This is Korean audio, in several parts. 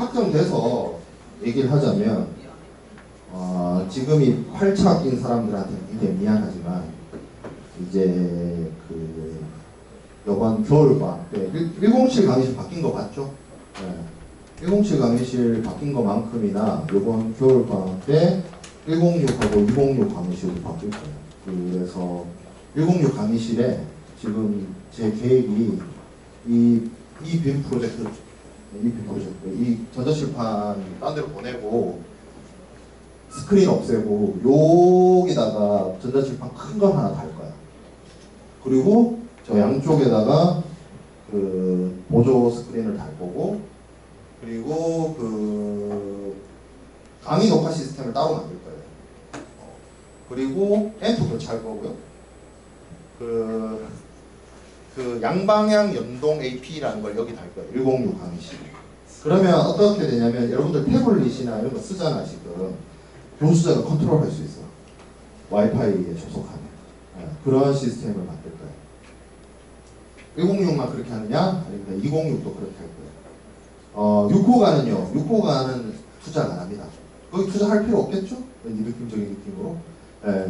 확정돼서 얘기를 하자면 지금 이 8차 낀 사람들한테 굉장히 미안하지만 이제 그 이번 겨울방학 때 107 강의실 바뀐 거 봤죠? 네. 107 강의실 바뀐 것만큼이나 이번 겨울방학 때 106하고 206 강의실도 바뀔 거예요. 그래서 106 강의실에 지금 제 계획이 이 빔 프로젝트, 이 전자칠판 딴 데로 보내고 스크린 없애고 여기다가 전자칠판 큰 거 하나 달 거야. 그리고 저 양쪽에다가 그 보조 스크린을 달 거고, 그리고 그 강의 녹화 시스템을 따로 만들 거예요. 그리고 앰프 교체할 거고요. 그 양방향 연동 AP라는 걸 여기 달 거예요. 106 강의실. 그러면 어떻게 되냐면 여러분들 태블릿이나 이런 거 쓰잖아 지금. 교수자가 컨트롤할 수 있어. 와이파이에 접속하면. 그런 시스템을 만들 거예요. 106만 그렇게 하느냐? 아닙니다. 206도 그렇게 할 거예요. 6호가는요. 6호가는 투자 안 합니다. 거기 투자할 필요 없겠죠? 왠지 느낌적인 느낌으로.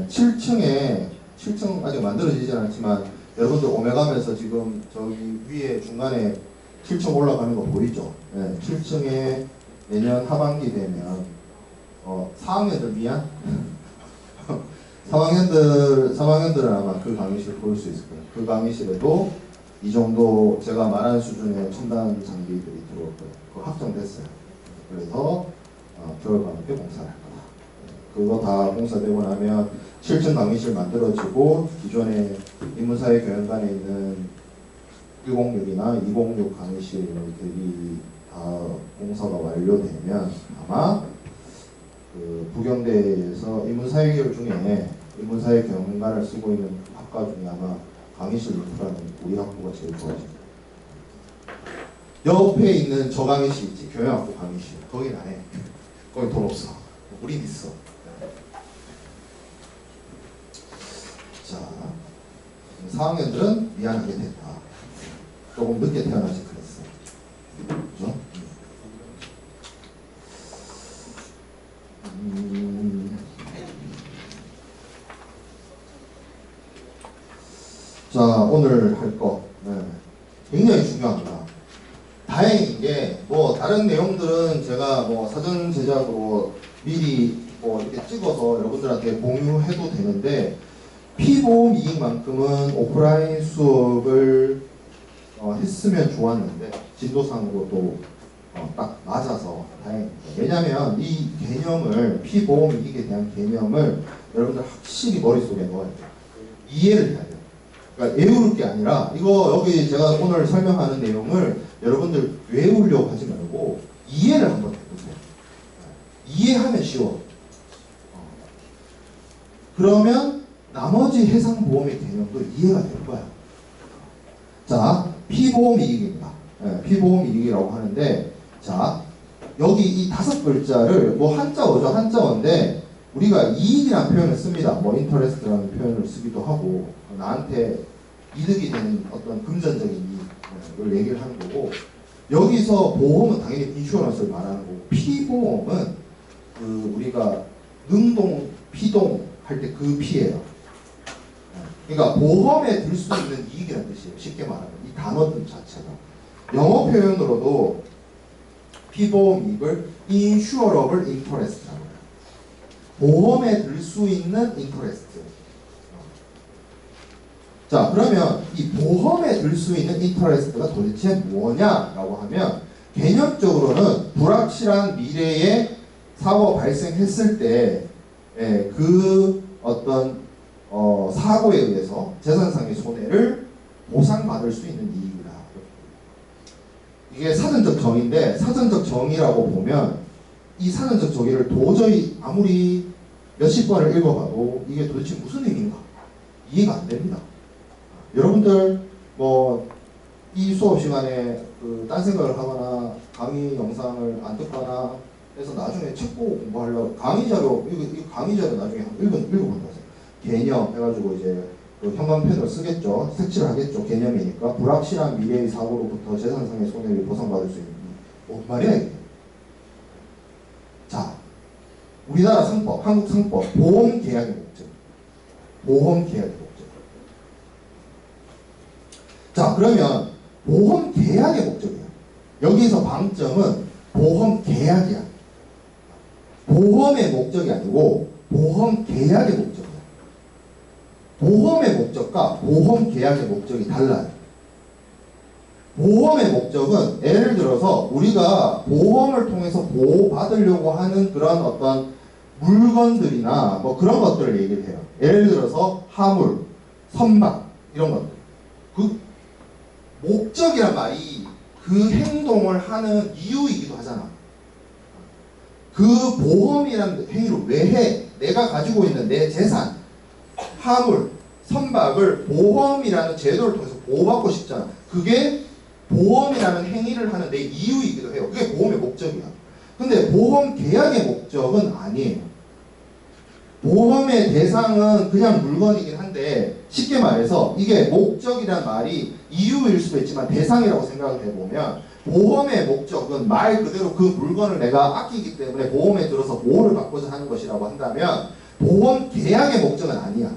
7층 아직 만들어지진 않았지만 여러분들 오메가면서 지금 저기 위에 중간에 7층 올라가는 거 보이죠? 7층에 내년 하반기 되면 4학년들 미안? 3학년들은 아마 그 강의실 볼 수 있을 거예요. 그 강의실에도 이 정도 제가 말한 수준의 첨단 장비들이 들어올 거예요. 그거 확정됐어요. 그래서 겨울방학 때 공사를 할 거다. 그거 다 공사되고 나면 7층 강의실 만들어지고 기존에 인문사회 교양관에 있는 106이나 206 강의실들이 다 공사가 완료되면 아마 그 부경대에서 인문사회계열 중에 인문사회 교양관을 쓰고 있는 학과 중에 아마 강의실 인프라는 우리 학부가 제일 좋아집니다. 옆에 있는 저 강의실 있지? 교양학부 강의실. 거긴 안 해. 거기 돈 없어. 우린 있어. 자, 4학년들은 미안하게 됐다. 조금 늦게 태어나지 그랬어. 그죠? 자, 오늘 할 거 굉장히 중요합니다. 다행인 게 뭐 다른 내용들은 제가 뭐 사전 제작으로 미리 뭐 이렇게 찍어서 여러분들한테 공유해도 되는데 피보험 이익만큼은 오프라인 수업을 했으면 좋았는데 진도상으로 또 딱 맞아서 다행입니다. 왜냐하면 이 개념을 피보험 이익에 대한 개념을 여러분들 확실히 머릿속에 넣어야 돼요. 이해를 해야 돼요. 그러니까 외울 게 아니라 이거 여기 제가 오늘 설명하는 내용을 여러분들 외우려고 하지 말고 이해를 한번 해보세요. 이해하면 쉬워. 그러면 나머지 해상보험의 개념도 이해가 될 거야. 자, 피보험 이익입니다. 피보험 이익이라고 하는데, 자, 여기 이 5글자를 뭐 한자어죠. 한자어인데 우리가 이익이라는 표현을 씁니다. 뭐 인터레스트라는 표현을 쓰기도 하고 나한테 이득이 되는 어떤 금전적인 이익을 얘기를 하는 거고, 여기서 보험은 당연히 인슈어런스를 말하는 거고, 피보험은 그 우리가 능동, 피동 할 때 그 피예요. 그러니까 보험에 들 수 있는 이익이라는 뜻이에요. 쉽게 말하면 이 단어들 자체가. 영어 표현으로도 피보험 이익을 insurable interest라고 해요. 보험에 들 수 있는 인터레스트. 자, 그러면 이 보험에 들 수 있는 인터레스트가 도대체 뭐냐라고 하면 개념적으로는 불확실한 미래에 사고가 발생했을 때 그 어떤 사고에 의해서 재산상의 손해를 보상받을 수 있는 이익이다. 이게 사전적 정의인데, 사전적 정의라고 보면 이 사전적 정의를 도저히 아무리 몇십 번을 읽어봐도 이게 도대체 무슨 의미인가 이해가 안 됩니다. 여러분들 뭐 이 수업 시간에 그 딴 생각을 하거나 강의 영상을 안 듣거나 해서 나중에 책 보고 공부하려고 강의 자료 이거 강의 자료 나중에 읽어본다세요. 개념 해가지고 이제 그 형광펜으로 쓰겠죠. 색칠을 하겠죠. 개념이니까 불확실한 미래의 사고로부터 재산상의 손해를 보상받을 수 있는 뭔 말이야 이게. 우리나라 상법, 한국 상법, 보험 계약의 목적. 보험 계약의 목적. 자, 그러면 보험 계약의 목적이야. 여기서 방점은 보험 계약이야. 보험의 목적이 아니고 보험 계약의 목적이야. 보험의 목적과 보험 계약의 목적이 달라요. 보험의 목적은 예를 들어서 우리가 보험을 통해서 보호받으려고 하는 그런 어떤 물건들이나 뭐 그런 것들을 얘기를 해요. 예를 들어서 화물, 선박 이런 것들. 그 목적이란 말이 그 행동을 하는 이유이기도 하잖아. 그 보험이라는 행위를 왜 해? 내가 가지고 있는 내 재산, 화물, 선박을 보험이라는 제도를 통해서 보호받고 싶잖아. 그게 보험이라는 행위를 하는 내 이유이기도 해요. 그게 보험의 목적이야. 근데 보험 계약의 목적은 아니에요. 보험의 대상은 그냥 물건이긴 한데 쉽게 말해서 이게 목적이란 말이 이유일 수도 있지만 대상이라고 생각을 해보면 보험의 목적은 말 그대로 그 물건을 내가 아끼기 때문에 보험에 들어서 보호를 받고자 하는 것이라고 한다면 보험 계약의 목적은 아니야.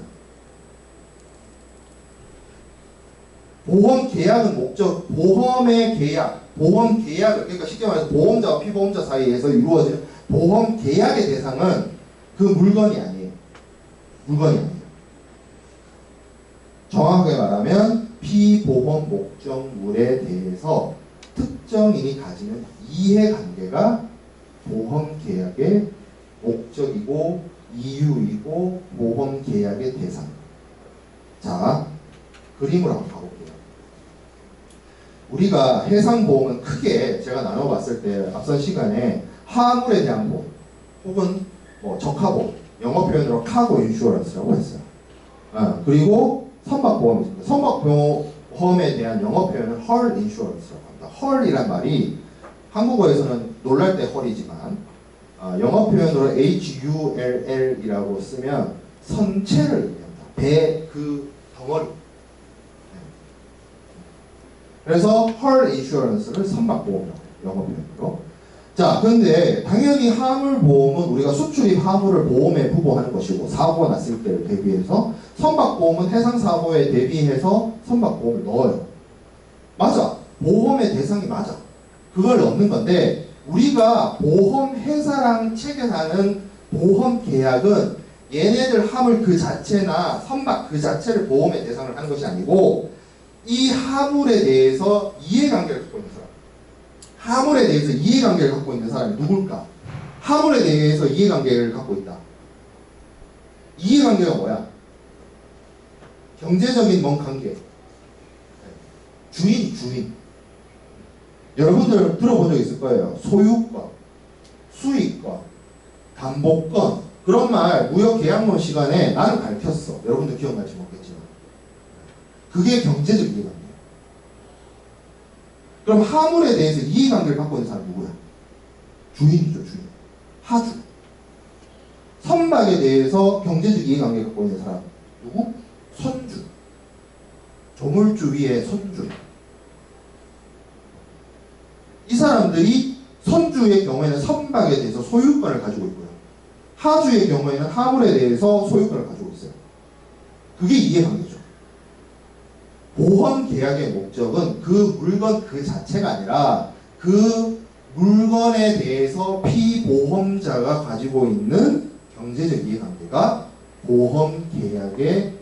보험 계약은 목적, 보험의 계약, 보험 계약을, 그러니까 쉽게 말해서 보험자와 피보험자 사이에서 이루어지는 보험 계약의 대상은 그 물건이 아니에요. 물건이 아니에요. 정확하게 말하면 피보험 목적물에 대해서 특정인이 가지는 이해관계가 보험 계약의 목적이고 이유이고 보험 계약의 대상. 자, 그림으로 한번 가볼게요. 우리가 해상보험은 크게 제가 나눠봤을 때 앞선 시간에 화물에 대한 보험 혹은 뭐 적하보험, 영어 표현으로 카고 인슈어런스라고 했어요. 그리고 선박보험이 있습니다. 선박보험에 대한 영어 표현은 헐 인슈어런스라고 합니다. 헐이란 말이 한국어에서는 놀랄 때 헐이지만 영어 표현으로 HULL이라고 쓰면 선체를 의미합니다. 배 그 덩어리. 그래서 헐 인슈어런스를 선박보험이라고 해요. 영어 표현으로. 자, 근데 당연히 화물보험은 우리가 수출입 화물을 보험에 부보하는 것이고 사고가 났을 때를 대비해서 선박보험은 해상사고에 대비해서 선박보험을 넣어요. 맞아. 보험의 대상이 맞아. 그걸 넣는 건데 우리가 보험회사랑 체결하는 보험 계약은 얘네들 화물 그 자체나 선박 그 자체를 보험의 대상을 하는 것이 아니고 이 화물에 대해서 이해관계를 갖고 있는 사람. 화물에 대해서 이해관계를 갖고 있는 사람이 누굴까? 화물에 대해서 이해관계를 갖고 있다. 이해관계가 뭐야? 경제적인 뭔 관계. 주인. 여러분들 들어본 적 있을 거예요. 소유권, 수익권, 담보권. 그런 말 무역계약론 시간에 나는 가르쳤어. 여러분들 기억날지 모르겠지만. 그게 경제적 이해관계예요. 그럼 화물에 대해서 이해관계를 갖고 있는 사람이 누구야? 주인이죠, 주인. 하주. 선박에 대해서 경제적 이해관계를 갖고 있는 사람 누구? 선주. 조물주 위에 선주. 이 사람들이 선주의 경우에는 선박에 대해서 소유권을 가지고 있고요. 하주의 경우에는 화물에 대해서 소유권을 가지고 있어요. 그게 이해관계죠. 보험 계약의 목적은 그 물건 그 자체가 아니라 그 물건에 대해서 피보험자가 가지고 있는 경제적 이해관계가 보험 계약의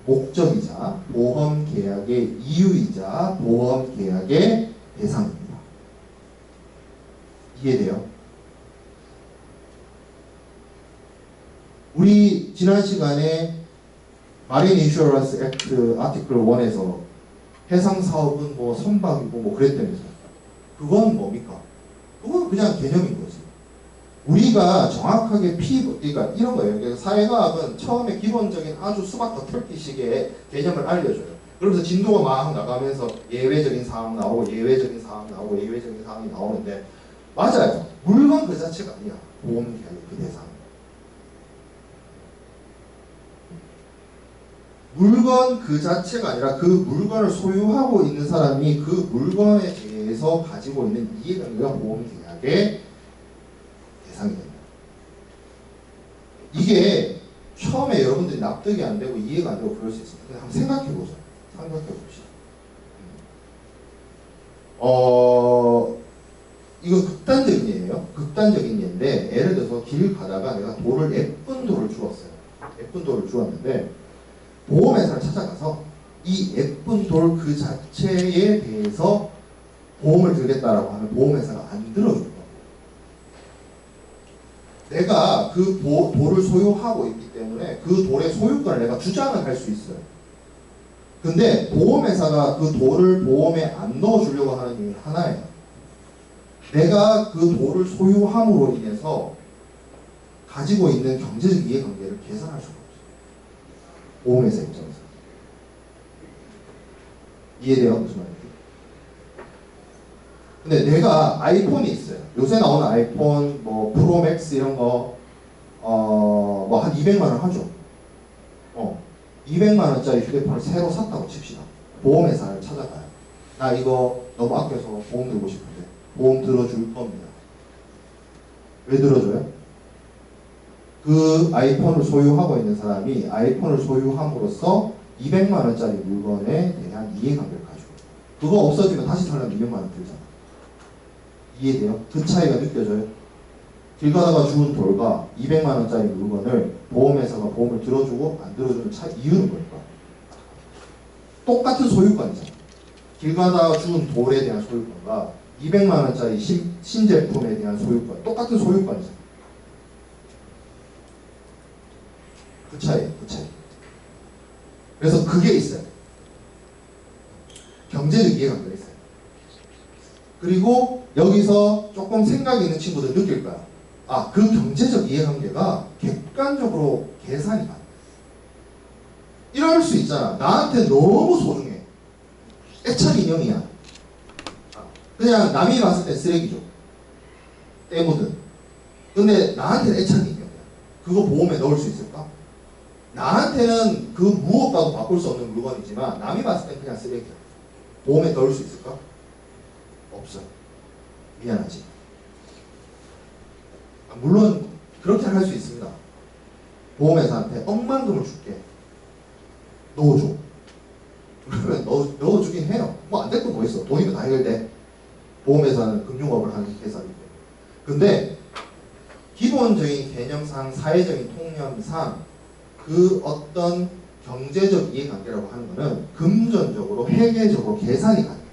목적이자 보험 계약의 이유이자 보험 계약의 대상입니다. 이해돼요? 우리 지난 시간에 마린 인슈어런스 액트 아티클 1에서 해상 사업은 뭐 선박이고 뭐 그랬다면서. 그건 뭡니까? 그건 그냥 개념인 거지. 우리가 정확하게 그러니까 이런 거예요. 그러니까 사회과학은 처음에 기본적인 아주 수박 겉핥기식의 개념을 알려줘요. 그러면서 진도가 막 나가면서 예외적인 상황 나오고 예외적인 상황 나오고 예외적인 상황이 나오는데 맞아요. 물건 그 자체가 아니야. 보험 계약의 그 대상. 물건 그 자체가 아니라 그 물건을 소유하고 있는 사람이 그 물건에 대해서 가지고 있는 이해관계가 보험 계약의 대상이 됩니다. 이게 처음에 여러분들이 납득이 안 되고 이해가 안 되고 그럴 수 있어요. 근데 한번 생각해 보자. 생각해 봅시다. 이거 극단적인 예예요. 극단적인 예인데 예를 들어서 길 가다가 내가 돌을 예쁜 돌을 주웠어요. 예쁜 돌을 주웠는데 보험회사를 찾아가서 이 예쁜 돌 그 자체에 대해서 보험을 들겠다라고 하면 보험회사가 안 들어줄 거예요. 내가 그 돌을 소유하고 있기 때문에 그 돌의 소유권을 내가 주장을 할 수 있어요. 근데 보험회사가 그 돌을 보험에 안 넣어주려고 하는 이유 하나예요. 내가 그 돌을 소유함으로 인해서 가지고 있는 경제적 이해관계를 계산할 수가 없어요. 보험회사 입장에서. 이해돼요? 무슨 말인지? 근데 내가 아이폰이 있어요. 요새 나오는 아이폰 뭐 프로맥스 이런 거 뭐 한 200만 원 하죠. 200만 원짜리 휴대폰을 새로 샀다고 칩시다. 보험회사를 찾아가요. 나 이거 너무 아껴서 보험 들고 싶은데 보험 들어줄 겁니다. 왜 들어줘요? 그 아이폰을 소유하고 있는 사람이 아이폰을 소유함으로써 200만 원짜리 물건에 대한 이해관계를 가지고 그거 없어지면 다시 살려면 200만 원 들잖아. 이해돼요? 그 차이가 느껴져요? 길 가다가 주운 돌과 200만 원짜리 물건을 보험회사가 보험을 들어주고 안 들어주는 이유는 뭘까? 똑같은 소유권이잖아. 길 가다가 주운 돌에 대한 소유권과 200만 원짜리 신제품에 대한 소유권, 똑같은 소유권이잖아. 그 차이예요, 그 차이. 그래서 그게 있어요. 경제적 이해관계가 있어요. 그리고 여기서 조금 생각이 있는 친구들 느낄 거야. 아, 그 경제적 이해관계가 객관적으로 계산이 가능해. 이럴 수 있잖아. 나한테 너무 소중해. 애착 인형이야. 그냥 남이 봤을 때 쓰레기죠. 때 묻은. 근데 나한테는 애착 인형이야. 그거 보험에 넣을 수 있을까? 나한테는 그 무엇과도 바꿀 수 없는 물건이지만 남이 봤을 때 그냥 쓰레기야. 보험에 넣을 수 있을까? 없어. 미안하지. 물론 그렇게 할 수 있습니다. 보험회사한테 억만금을 줄게. 넣어줘. 그러면 넣어주긴 해요. 뭐 안 될 건 뭐 있어. 돈이면 다 해결돼. 보험회사는 금융업을 하는 회사이기 때문에. 근데 기본적인 개념상 사회적인 통념상 그 어떤 경제적 이해관계라고 하는 거는 금전적으로 회계적으로 계산이 가능해요.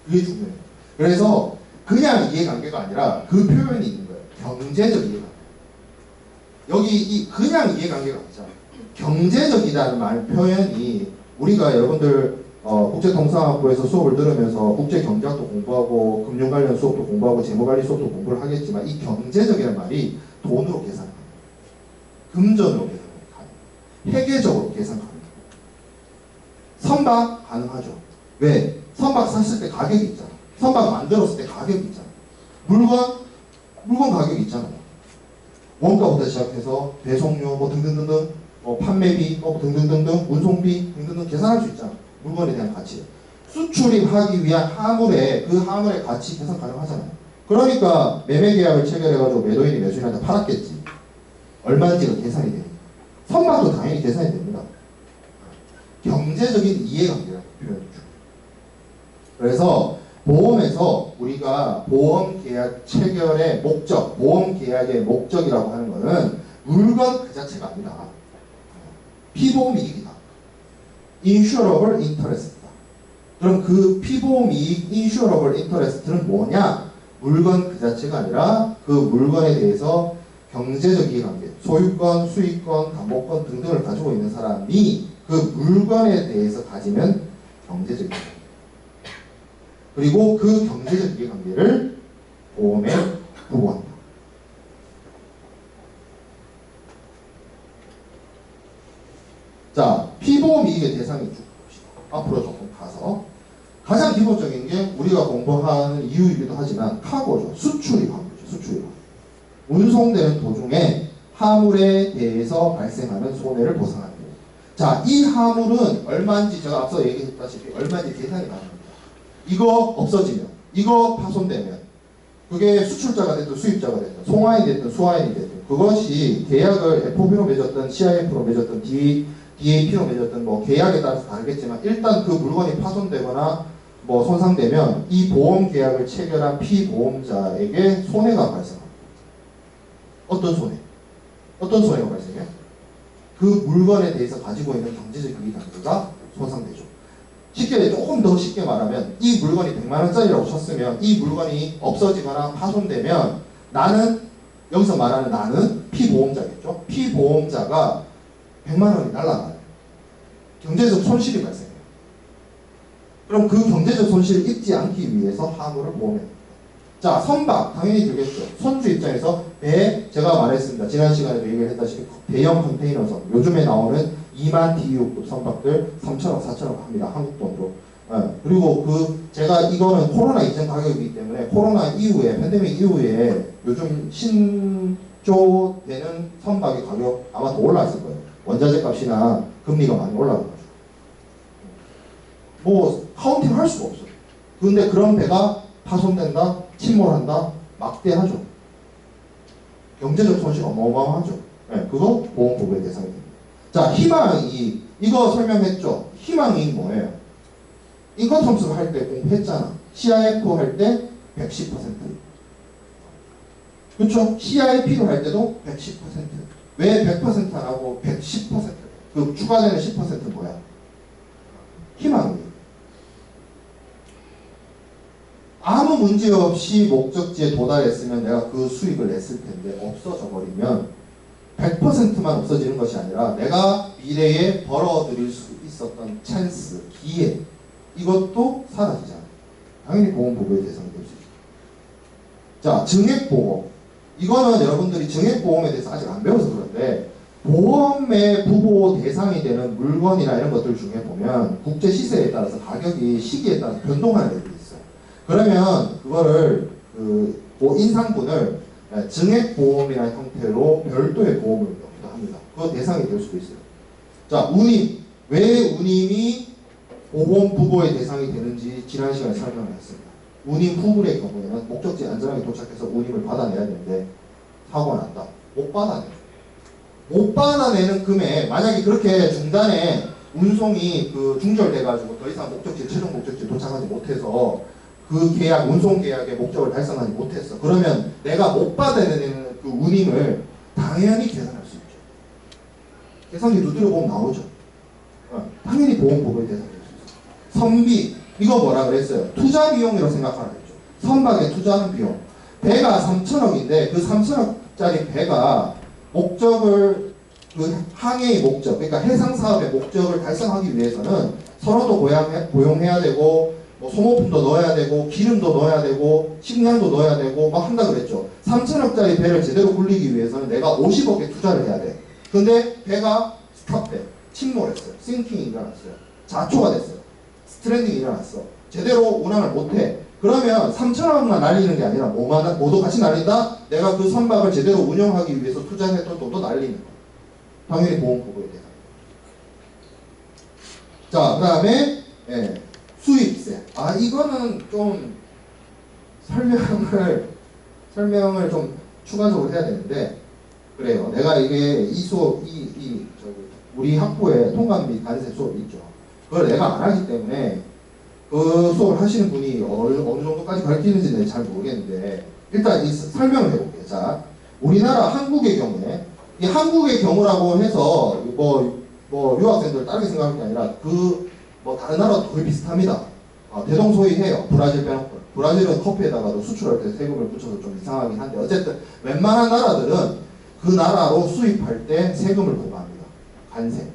그게 중요해요. 그래서 그냥 이해관계가 아니라 그 표현이 있는 거예요. 경제적 이해관계. 여기 이 그냥 이해관계가 아니잖아. 경제적이라는 말 표현이 우리가 여러분들 국제통상학부에서 수업을 들으면서 국제경제학도 공부하고 금융 관련 수업도 공부하고 재무관리 수업도 공부를 하겠지만 이 경제적이라는 말이 돈으로 계산 가능해요. 금전으로 계산 가능해요. 회계적으로 계산 가능해요. 선박 가능하죠. 왜? 선박 샀을 때 가격이 있잖아. 선박 만들었을 때 가격이 있잖아. 물건 가격이 있잖아요. 원가부터 시작해서 배송료 뭐 등등등등 판매비 등등등등 운송비 등등등 계산할 수 있잖아. 물건에 대한 가치. 수출입하기 위한 화물의 그 화물의 가치 계산 가능하잖아요. 그러니까 매매 계약을 체결해가지고 매도인이 매수인한테 팔았겠지. 얼마인지가 계산이 되니까. 선박도 당연히 계산이 됩니다. 경제적인 이해관계라는 표현이죠. 그래서 보험에서 우리가 보험 계약 체결의 목적, 보험 계약의 목적이라고 하는 것은 물건 그 자체가 아니라 피보험 이익이다. insurable interest다. 그럼 그 피보험 이익 insurable interest는 뭐냐? 물건 그 자체가 아니라 그 물건에 대해서 경제적 이해관계, 소유권, 수익권, 담보권 등등을 가지고 있는 사람이 그 물건에 대해서 가지면 경제적 이해관계. 그리고 그 경제적 이해관계를 보험에 부과한다. 자, 피보험 이익의 대상이 쭉 봅시다. 앞으로 조금 가서 가장 기본적인 게 우리가 공부하는 이유이기도 하지만 카고죠. 수출입 화물이죠. 수출입 화물. 운송되는 도중에 화물에 대해서 발생하는 손해를 보상하는 거예요. 자, 이 화물은 얼마인지 제가 앞서 얘기했다시피 얼마인지 계산이 가능합니다. 이거 없어지면, 이거 파손되면, 그게 수출자가 됐든 수입자가 됐든 송화인이 됐든 수화인이 됐든 그것이 계약을 FOB로 맺었든 CIF로 맺었든 DAP로 맺었든 뭐 계약에 따라서 다르겠지만 일단 그 물건이 파손되거나 뭐 손상되면 이 보험 계약을 체결한 피보험자에게 손해가 발생합니다. 어떤 손해? 어떤 손해가 발생해요? 그 물건에 대해서 가지고 있는 경제적 이익관계가 손상되죠. 조금 더 쉽게 말하면 이 물건이 100만 원짜리라고 쳤으면 이 물건이 없어지거나 파손되면 나는 여기서 말하는 나는 피보험자겠죠. 피보험자가 100만 원이 날아가요. 경제적 손실이 발생해요. 그럼 그 경제적 손실을 입지 않기 위해서 화물을 보험해요. 자, 선박 당연히 들겠죠. 선주 입장에서 배, 제가 말했습니다. 지난 시간에도 얘기를 했다시피 대형 컨테이너선 요즘에 나오는 2만 TEU급 선박들 3천억, 4천억 합니다. 한국 돈으로. 그리고 제가 이거는 코로나 이전 가격이기 때문에 코로나 이후에 팬데믹 이후에 요즘 신조되는 선박의 가격 아마 더 올라왔을 거예요. 원자재 값이나 금리가 많이 올라가가지고 뭐 카운팅 할 수가 없어요. 근데 그런 배가 파손된다, 침몰한다, 막대하죠. 경제적 손실 어마어마하죠. 그거 보험 보호의 대상이 됩니다. 자, 희망이익. 이거 설명했죠. 희망이익 뭐예요? 인컴텀스 할 때 공부했잖아. CIF 할 때 110%. 그렇죠? CIP로 할 때도 110%. 왜 100% 안 하고 110%? 그 추가되는 10% 뭐야? 희망이익. 아무 문제 없이 목적지에 도달했으면 내가 그 수익을 냈을 텐데 없어져 버리면 100%만 없어지는 것이 아니라 내가 미래에 벌어들일 수 있었던 찬스, 기회 이것도 사라지잖아요. 당연히 보험보호의 대상이 될 수 있죠. 자, 증액보험. 이거는 여러분들이 증액보험에 대해서 아직 안 배워서 그런데 보험의 부보 대상이 되는 물건이나 이런 것들 중에 보면 국제 시세에 따라서 가격이 시기에 따라서 변동하는 애들이 있어요. 그러면 그거를 인상분을 증액보험이라는 형태로 별도의 보험을 넣기도 합니다. 그 대상이 될 수도 있어요. 자, 운임. 왜 운임이 보험 부보의 대상이 되는지 지난 시간에 설명을 했습니다. 운임 후불의 경우에는 목적지에 안전하게 도착해서 운임을 받아내야 되는데 사고가 났다. 못 받아내요. 못 받아내는 금액, 만약에 그렇게 중단에 운송이 중절돼가지고 더 이상 최종 목적지에 도착하지 못해서 그 계약, 운송 계약의 목적을 달성하지 못했어. 그러면 내가 못 받아내는 그 운임을 당연히 계산할 수 있죠. 계산기 두드려 보면 나오죠. 당연히 보험보호의 대상이 될 수 있어요. 선비, 이거 뭐라 그랬어요? 투자 비용이라고 생각하라 했죠. 선박에 투자하는 비용. 배가 3천억인데 그 3천억짜리 배가 목적을, 항해의 목적, 그러니까 해상사업의 목적을 달성하기 위해서는 선원도 고용해야 되고 뭐 소모품도 넣어야 되고 기름도 넣어야 되고 식량도 넣어야 되고 막 한다 그랬죠. 3천억짜리 배를 제대로 굴리기 위해서는 내가 50억에 투자를 해야 돼. 근데 배가 스탑돼. 침몰했어요. 싱킹이 일어났어요. 자초가 됐어요. 스트랜딩이 일어났어. 제대로 운항을 못해. 그러면 3천억만 날리는 게 아니라 모두 같이 날린다? 내가 그 선박을 제대로 운영하기 위해서 투자했던 돈도 날리는 거야. 당연히 보험보호에 대한. 자, 그 다음에 수입세. 이거는 좀 설명을 좀 추가적으로 해야 되는데, 그래요. 내가 이게 우리 학부에 통관 및 관세 수업이 있죠. 그걸 내가 안 하기 때문에 그 수업을 하시는 분이 어느 정도까지 가르치는지는 잘 모르겠는데, 일단 설명을 해볼게요. 자, 우리나라 한국의 경우에, 이 한국의 경우라고 해서 유학생들 다르게 생각할 게 아니라 다른 나라도 거의 비슷합니다. 대동소이해요. 브라질 빼놓고. 브라질은 커피에다가도 수출할 때 세금을 붙여서 좀 이상하긴 한데 어쨌든 웬만한 나라들은 그 나라로 수입할 때 세금을 부과합니다. 관세.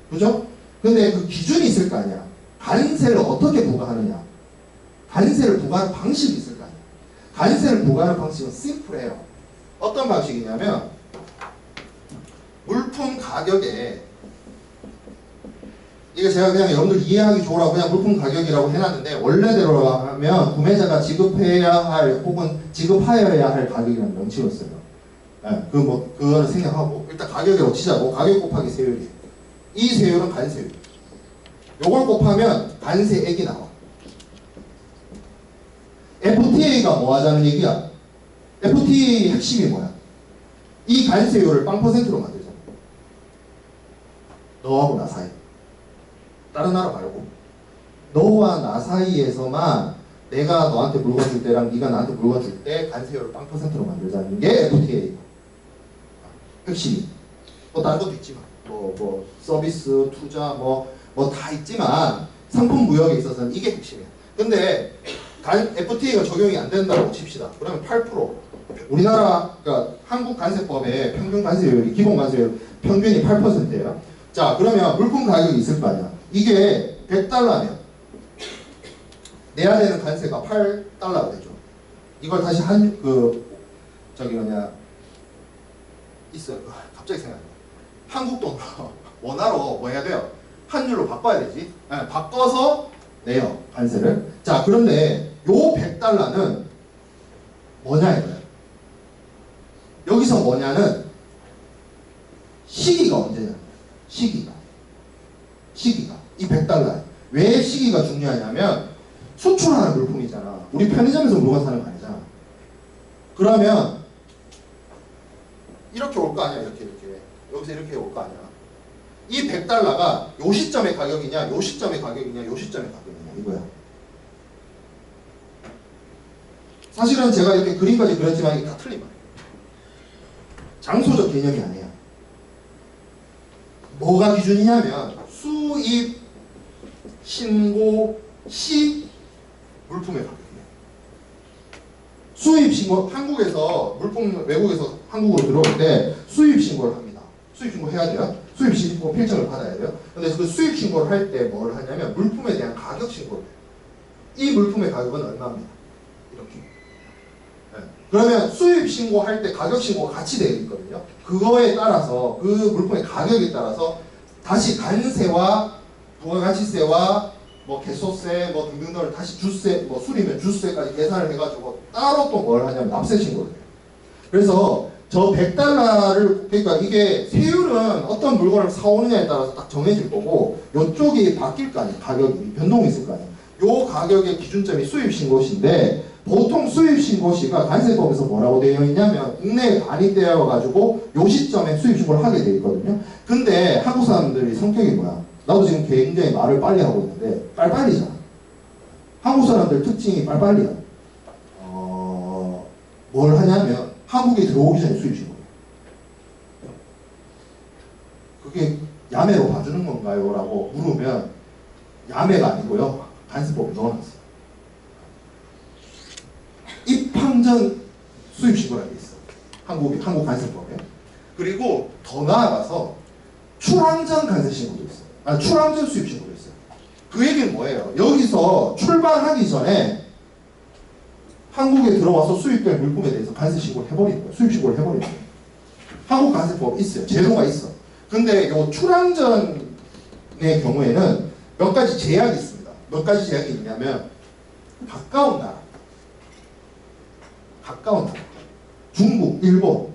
그죠? 근데 그 기준이 있을 거 아니야. 관세를 어떻게 부과하느냐. 관세를 부과하는 방식이 있을 거 아니야. 관세를 부과하는 방식은 심플해요. 어떤 방식이냐면 물품 가격에, 이거 제가 그냥 여러분들 이해하기 좋으라고 그냥 물품 가격이라고 해놨는데, 원래대로 하면 구매자가 지급해야 할 혹은 지급하여야 할 가격이라는 명칭을 써요. 그거는 생략하고 일단 가격이라고 치자고. 가격 곱하기 세율이에요. 이 세율은 관세율. 요걸 곱하면 관세액이 나와. FTA가 FTA가 뭐 하자는 얘기야? FTA 핵심이 뭐야? 이 관세율을 0%로 만들자. 너하고 나 사이. 다른 나라 말고. 너와 나 사이에서만 내가 너한테 물건 줄 때랑 네가 나한테 물건 줄 때 관세율을 0%로 만들자는 게 FTA. 핵심이. 뭐 다른 것도 있지만 뭐 서비스, 투자 뭐 다 있지만 상품 무역에 있어서는 이게 핵심이야. 근데 FTA가 적용이 안 된다고 칩시다. 그러면 8%. 우리나라 그러니까 한국 관세법의 평균 관세율이 기본 관세율 평균이 8%예요. 자, 그러면 물품 가격이 있을 거 아니야. 이게 100달러면 내야 되는 관세가 8달러가 되죠. 이걸 다시 있어요. 갑자기 생각나. 한국 돈으로 원화로 뭐 해야 돼요? 환율로 바꿔야 되지. 네, 바꿔서 내요 관세를. 자, 그런데 요 100달러는 뭐냐 이거야. 여기서 뭐냐는 시기가 언제냐. 시기가 이 100달러. 왜 시기가 중요하냐면 수출하는 물품이잖아. 우리 편의점에서 물건 사는 거 아니잖아. 그러면 이렇게 올 거 아니야. 이렇게 여기서 이렇게 올 거 아니야. 이 100달러가 요 시점의 가격이냐, 요 시점의 가격이냐, 요 시점의 가격이냐 이거야. 사실은 제가 이렇게 그림까지 그렸지만 이게 다 틀린 말이에요. 장소적 개념이 아니에요. 뭐가 기준이냐면 수입 신고 시 물품의 가격이에요. 수입 신고, 한국에서 물품 외국에서 한국으로 들어올 때 수입 신고를 합니다. 수입 신고 해야 돼요. 수입 신고 필증을 받아야 돼요. 근데 그 수입 신고를 할 때 뭘 하냐면 물품에 대한 가격 신고를 해요. 이 물품의 가격은 얼마입니다. 이렇게. 네. 그러면 수입 신고할 때 가격 신고가 같이 되어 있거든요. 그거에 따라서 그 물품의 가격에 따라서 다시 관세와 부가가치세와 뭐 개소세 뭐 등등등을 다시 주세, 뭐 술이면 주세까지 계산을 해가지고 따로 또 뭘 하냐면 납세 신고를 해요. 그래서 저 100달러를 그러니까 이게 세율은 어떤 물건을 사오느냐에 따라서 딱 정해질 거고 요쪽이 바뀔 거 아니에요. 가격이 변동이 있을 거 아니에요. 요 가격의 기준점이 수입신고시인데 보통 수입신고시가 관세법에서 뭐라고 되어 있냐면 국내에 반입되어 가지고 요 시점에 수입신고를 하게 되어 있거든요. 근데 한국 사람들이 성격이 뭐야? 나도 지금 굉장히 말을 빨리 하고 있는데 빨리잖아. 한국 사람들 특징이 빨리야. 뭘 하냐면 한국에 들어오기 전에 수입신고. 그게 야매로 봐주는 건가요? 라고 물으면 야매가 아니고요. 관세법에 넣어놨어요. 입항전 수입신고라는 게 있어. 한국 관세법에. 그리고 더 나아가서 출항전 관세신고도 있어요. 출항전 수입신고도 있어요. 그 얘기는 뭐예요? 여기서 출발하기 전에 한국에 들어와서 수입될 물품에 대해서 관세신고를 해버리는 거예요. 수입신고를 해버리는 거예요. 한국 관세법 있어요. 제도가 있어. 근데 요 출항전의 경우에는 몇 가지 제약이 있습니다. 몇 가지 제약이 있냐면 가까운 나라. 중국, 일본.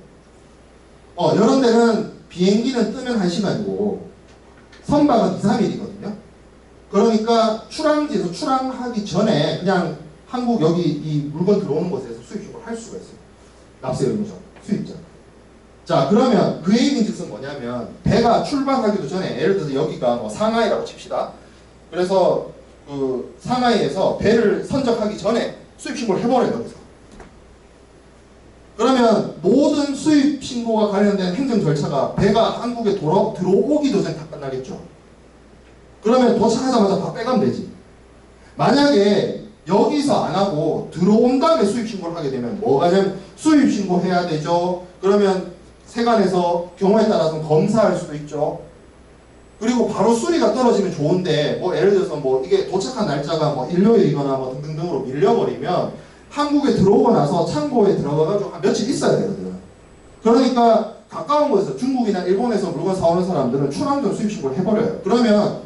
이런 데는 비행기는 뜨면 1시간이고 선박은 2, 3일이거든요. 그러니까 출항지에서 출항하기 전에 그냥 한국 여기 이 물건 들어오는 곳에서 수입신고를 할 수가 있어요. 납세 의무자, 수입자. 자, 그러면 그 얘기인즉슨 뭐냐면 배가 출발하기도 전에 예를 들어서 여기가 뭐 상하이라고 칩시다. 그래서 그 상하이에서 배를 선적하기 전에 수입신고를 해버려요. 여기서. 그러면 모든 수입신고가 관련된 행정 절차가 배가 한국에 들어오기도 전에 다 끝나겠죠. 그러면 도착하자마자 다 빼가면 되지. 만약에 여기서 안 하고 들어온 다음에 수입신고를 하게 되면 뭐가 되면 수입신고 해야 되죠. 그러면 세관에서 경우에 따라서는 검사할 수도 있죠. 그리고 바로 수리가 떨어지면 좋은데 뭐 예를 들어서 뭐 이게 도착한 날짜가 뭐 일요일이거나 뭐 등등등으로 밀려버리면 한국에 들어오고 나서 창고에 들어가가지고 한 며칠 있어야 되거든. 그러니까 가까운 곳에서 중국이나 일본에서 물건 사오는 사람들은 출항전 수입신고를 해버려요. 그러면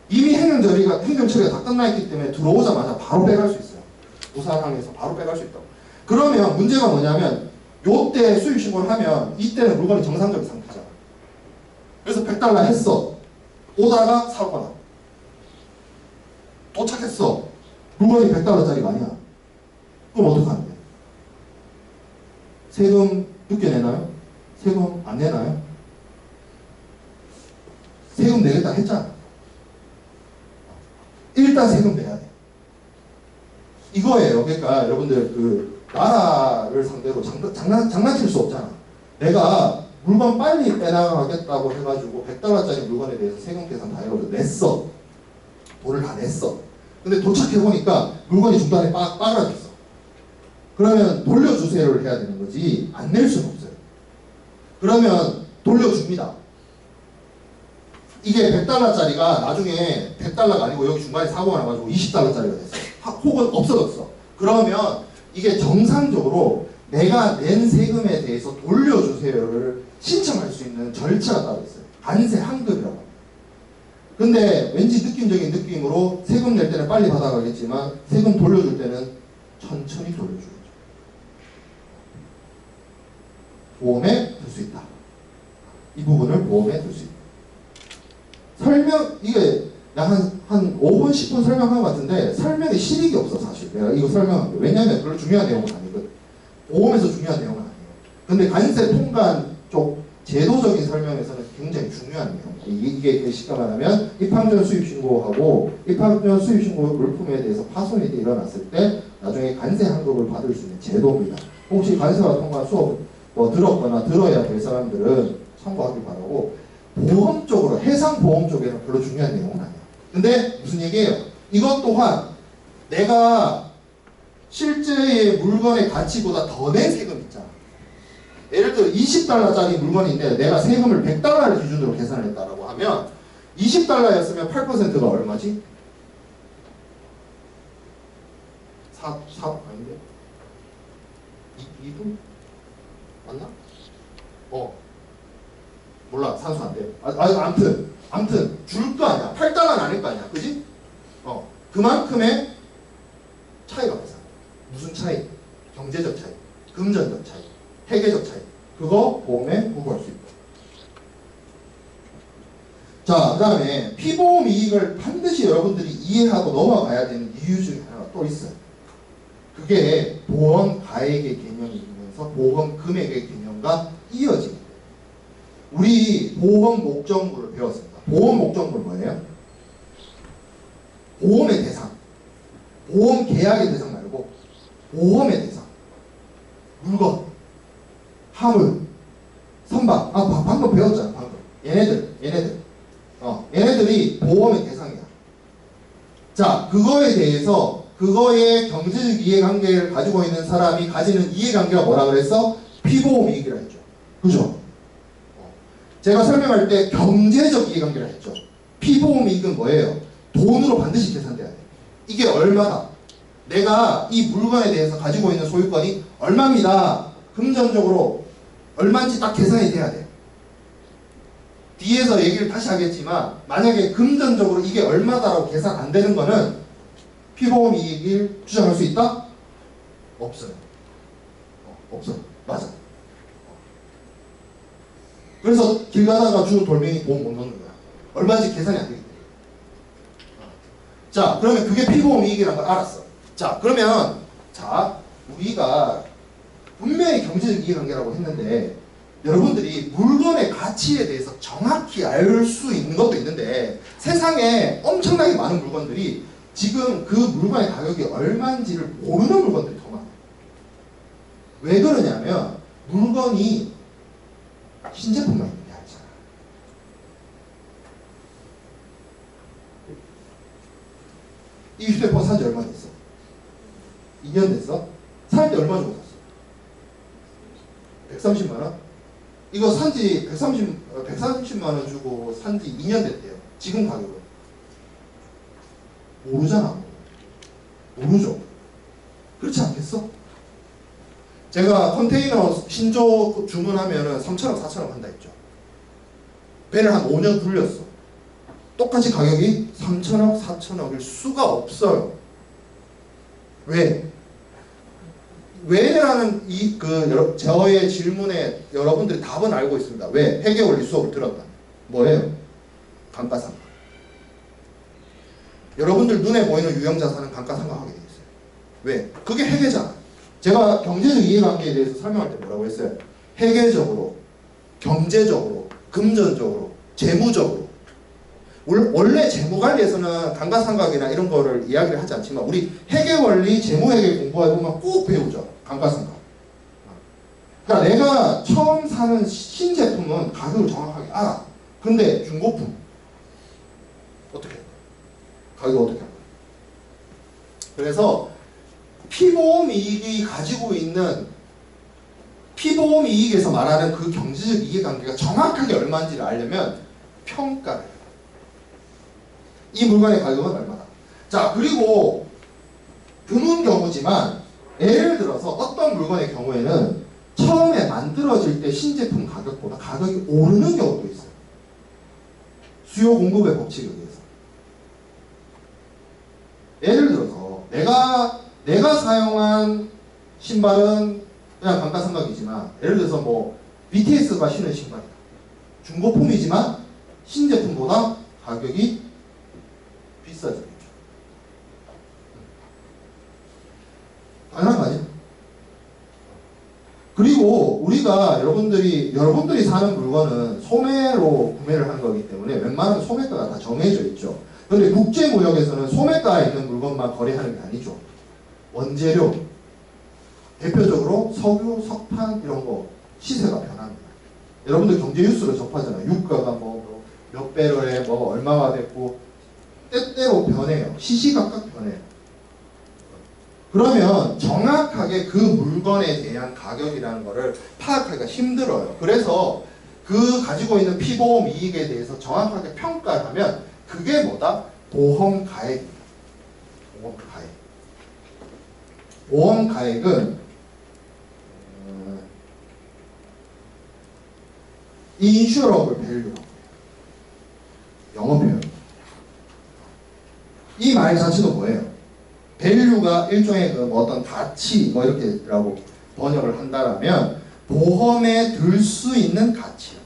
이미 행정처리가 다 끝나있기 때문에 들어오자마자 바로 빼갈 수 있어요. 부산항에서 바로 빼갈 수 있다고. 그러면 문제가 뭐냐면 요때 수입신고를 하면 이때는 물건이 정상적인 상태잖아. 그래서 100달러 했어. 오다가 사고가 나. 도착했어. 물건이 100달러짜리가 아니야. 그럼 어떡하는데? 세금 늦게 내나요? 세금 안 내나요? 세금 내겠다 했잖아. 일단 세금 내야 돼. 이거예요. 그러니까 여러분들 그 나라를 상대로 장난칠 수 없잖아. 내가 물건 빨리 빼나가겠다고 해가지고 $100짜리 물건에 대해서 세금 계산 다 해가지고 냈어. 돈을 다 냈어. 근데 도착해보니까 물건이 중간에 빠그라졌어. 그러면 돌려주세요를 해야 되는 거지 안 낼 수는 없어요. 그러면 돌려줍니다. 이게 $100짜리가 나중에 $100가 아니고 여기 중간에 사고가 나가지고 $20짜리가 됐어. 혹은 없어졌어. 그러면 이게 정상적으로 내가 낸 세금에 대해서 돌려주세요를 신청할 수 있는 절차가 따로 있어요. 관세 환급이라고 합니다. 근데 왠지 느낌적인 느낌으로 세금 낼 때는 빨리 받아가겠지만 세금 돌려줄 때는 천천히 돌려주겠죠. 보험에 들 수 있다. 이 부분을 보험에 들 수 있다. 설명, 이게 한 5분, 10분 설명한 것 같은데 설명에 실익이 없어 사실. 내가 이거 설명한 게. 왜냐면 별로 중요한 내용은 아니거든. 보험에서 중요한 내용은 아니에요. 근데 관세 통관 쪽 제도적인 설명에서는 굉장히 중요한 내용. 이게 쉽게 말하면 입항전 수입신고하고 입항전 수입신고 물품에 대해서 파손이 일어났을 때 나중에 관세 환급을 받을 수 있는 제도입니다. 혹시 관세와 통관 수업 들었거나 들어야 될 사람들은 참고하길 바라고, 보험 쪽으로 해상보험 쪽에는 별로 중요한 내용은 아니야. 근데 무슨 얘기예요? 이것 또한 내가 실제의 물건의 가치보다 더 낸 세금 있잖아. 예를 들어 $20짜리 물건인데 내가 세금을 $100를 기준으로 계산을 했다라고 하면 $20였으면 8%가 얼마지? 4 아닌데? 2분? 맞나? 몰라. 산수 안 돼. 아무튼 줄 거 아니야. $8는 아닐 거 아니야. 그지? 그만큼의 차이가 발생. 무슨 차이? 경제적 차이, 금전적 차이, 회계적 차이. 그거 보험에 부과할 수 있다. 자, 그 다음에 피보험 이익을 반드시 여러분들이 이해하고 넘어가야 되는 이유 중에 하나가 또 있어요. 그게 보험 가액의 개념이면서 보험 금액의 개념과 이어집니다. 우리 보험 목적물을 배웠습니다. 보험 목적물 뭐예요? 보험의 대상. 보험 계약의 대상 말고 보험의 대상. 물건, 화물, 선박. 방금 배웠잖아. 방금. 얘네들이 보험의 대상이야. 자, 그거에 대해서 그거의 경제적 이해관계를 가지고 있는 사람이 가지는 이해관계가 뭐라 그랬어? 피보험 이익이라 했죠. 그죠? 제가 설명할 때 경제적 이해관계라 했죠. 피보험 이익은 뭐예요? 돈으로 반드시 계산돼야 돼. 이게 얼마다. 내가 이 물건에 대해서 가지고 있는 소유권이 얼마입니다. 금전적으로 얼마인지 딱 계산이 돼야 돼. 뒤에서 얘기를 다시 하겠지만 만약에 금전적으로 이게 얼마다라고 계산 안 되는 거는 피보험 이익을 주장할 수 있다? 없어요. 없어. 맞아. 그래서 길 가다가 죽은 돌멩이 보험 못 넣는 거야. 얼마인지 계산이 안 되기 때문에. 자, 그러면 그게 피보험 이익이라는 걸 알았어. 자, 그러면 우리가 분명히 경제적 이해관계라고 했는데 여러분들이 물건의 가치에 대해서 정확히 알 수 있는 것도 있는데 세상에 엄청나게 많은 물건들이 지금 그 물건의 가격이 얼마인지를 모르는 물건들이 더 많아요. 왜 그러냐면 물건이 신제품만 있는 게 아니잖아. 이 휴대폰 산지 얼마 됐어? 2년 됐어? 살 때 얼마 주고 샀어? 130만 원? 이거 산지 130만 원 주고 산지 2년 됐대요. 지금 가격은. 모르잖아. 모르죠. 그렇지 않겠어? 제가 컨테이너 신조 주문하면은 3천원, 4천원 한다 했죠. 배를 한 5년 굴렸어. 똑같이 가격이 3천억, 4천억일 수가 없어요. 왜? 왜라는 저의 질문에 여러분들이 답은 알고 있습니다. 왜? 회계원리 수업을 들었다. 뭐예요? 감가상각. 여러분들 눈에 보이는 유형자산은 감가상각하게 돼 있어요. 왜? 그게 회계잖아. 제가 경제적 이해관계에 대해서 설명할 때 뭐라고 했어요? 회계적으로, 경제적으로, 금전적으로, 재무적으로. 원래 재무관리에서는 감가상각이나 이런 거를 이야기를 하지 않지만 우리 회계원리, 재무회계 공부해 보면 꼭 배우죠. 감가상각. 그러니까 내가 처음 사는 신제품은 가격을 정확하게 알아. 근데 중고품 어떻게 할까? 가격 어떻게 할까? 그래서 피보험 이익이 가지고 있는 피보험 이익에서 말하는 그 경제적 이해관계가 정확하게 얼마인지를 알려면 평가를 해요. 이 물건의 가격은 얼마다. 자, 그리고 드문 경우지만 예를 들어서 어떤 물건의 경우에는 처음에 만들어질 때 신제품 가격보다 가격이 오르는 경우도 있어요. 수요 공급의 법칙에 의해서. 예를 들어서 내가 사용한 신발은 그냥 감가상각이지만 예를 들어서 뭐 BTS가 신은 신발이다. 중고품이지만 신제품보다 가격이 비싸지겠죠. 당연한 거 아니에요? 그리고 우리가 여러분들이 사는 물건은 소매로 구매를 하는 거기 때문에 웬만하면 소매가가 다 정해져 있죠. 그런데 국제무역에서는 소매가에 있는 물건만 거래하는 게 아니죠. 원재료, 대표적으로 석유, 석탄 이런 거 시세가 변합니다. 여러분들 경제 뉴스로 접하잖아요. 유가가 뭐 몇 배럴에 뭐 얼마가 됐고 때때로 변해요. 시시각각 변해요. 그러면 정확하게 그 물건에 대한 가격이라는 거를 파악하기가 힘들어요. 그래서 그 가지고 있는 피보험 이익에 대해서 정확하게 평가를 하면 그게 뭐다? 보험 가액입니다. 보험 가액. 보험 가액은 insurable value라고 영어 표현. 이 말 자체도 뭐예요? value가 일종의 그 뭐 어떤 가치 뭐 이렇게라고 번역을 한다라면 보험에 들 수 있는 가치.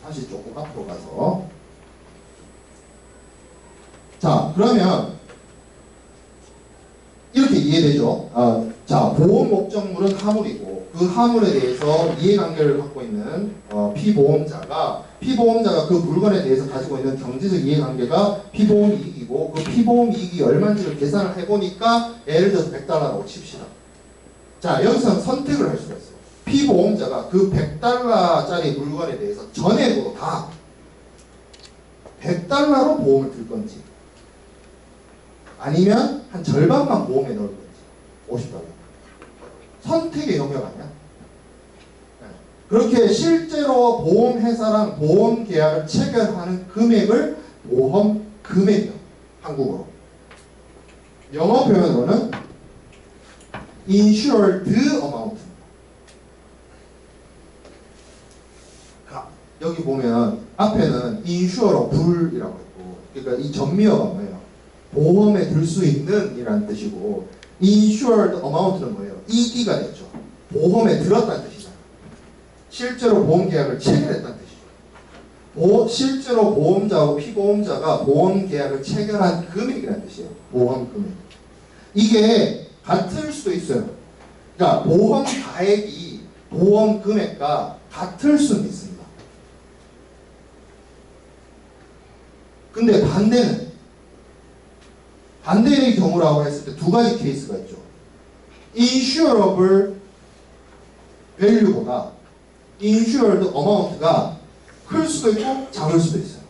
다시 조금 앞으로 가서 자 그러면 이렇게 이해되죠? 자 보험 목적물은 화물이고 그 화물에 대해서 이해관계를 갖고 있는 피보험자가 그 물건에 대해서 가지고 있는 경제적 이해관계가 피보험 이익이고 그 피보험 이익이 얼마인지를 계산을 해보니까 예를 들어서 100달러라고 칩시다. 자 여기서는 선택을 할 수가 있어요. 피보험자가 그 100달러짜리 물건에 대해서 전액으로 다 100달러로 보험을 들 건지 아니면 한 절반만 보험에 넣을 건지 50달러. 선택의 영역 아니야? 그렇게 실제로 보험회사랑 보험 계약을 체결하는 금액을 보험 금액이요. 한국어로. 영어 표현으로는 insured amount. 여기 보면 앞에는 insurable이라고 했고 그러니까 이 전미어가 뭐예요? 보험에 들 수 있는 이라는 뜻이고 insured amount는 뭐예요? ED가 됐죠. 보험에 들었다는 뜻이잖아요. 실제로 보험 계약을 체결했다는 뜻이죠. 실제로 보험자하고 피보험자가 보험 계약을 체결한 금액이라는 뜻이에요. 보험 금액. 이게 같을 수도 있어요. 그러니까 보험 가액이 보험 금액과 같을 수는 있습니다. 근데 반대의 경우라고 했을 때 두 가지 케이스가 있죠. insurable value보다 insured amount가 클 수도 있고 작을 수도 있어요.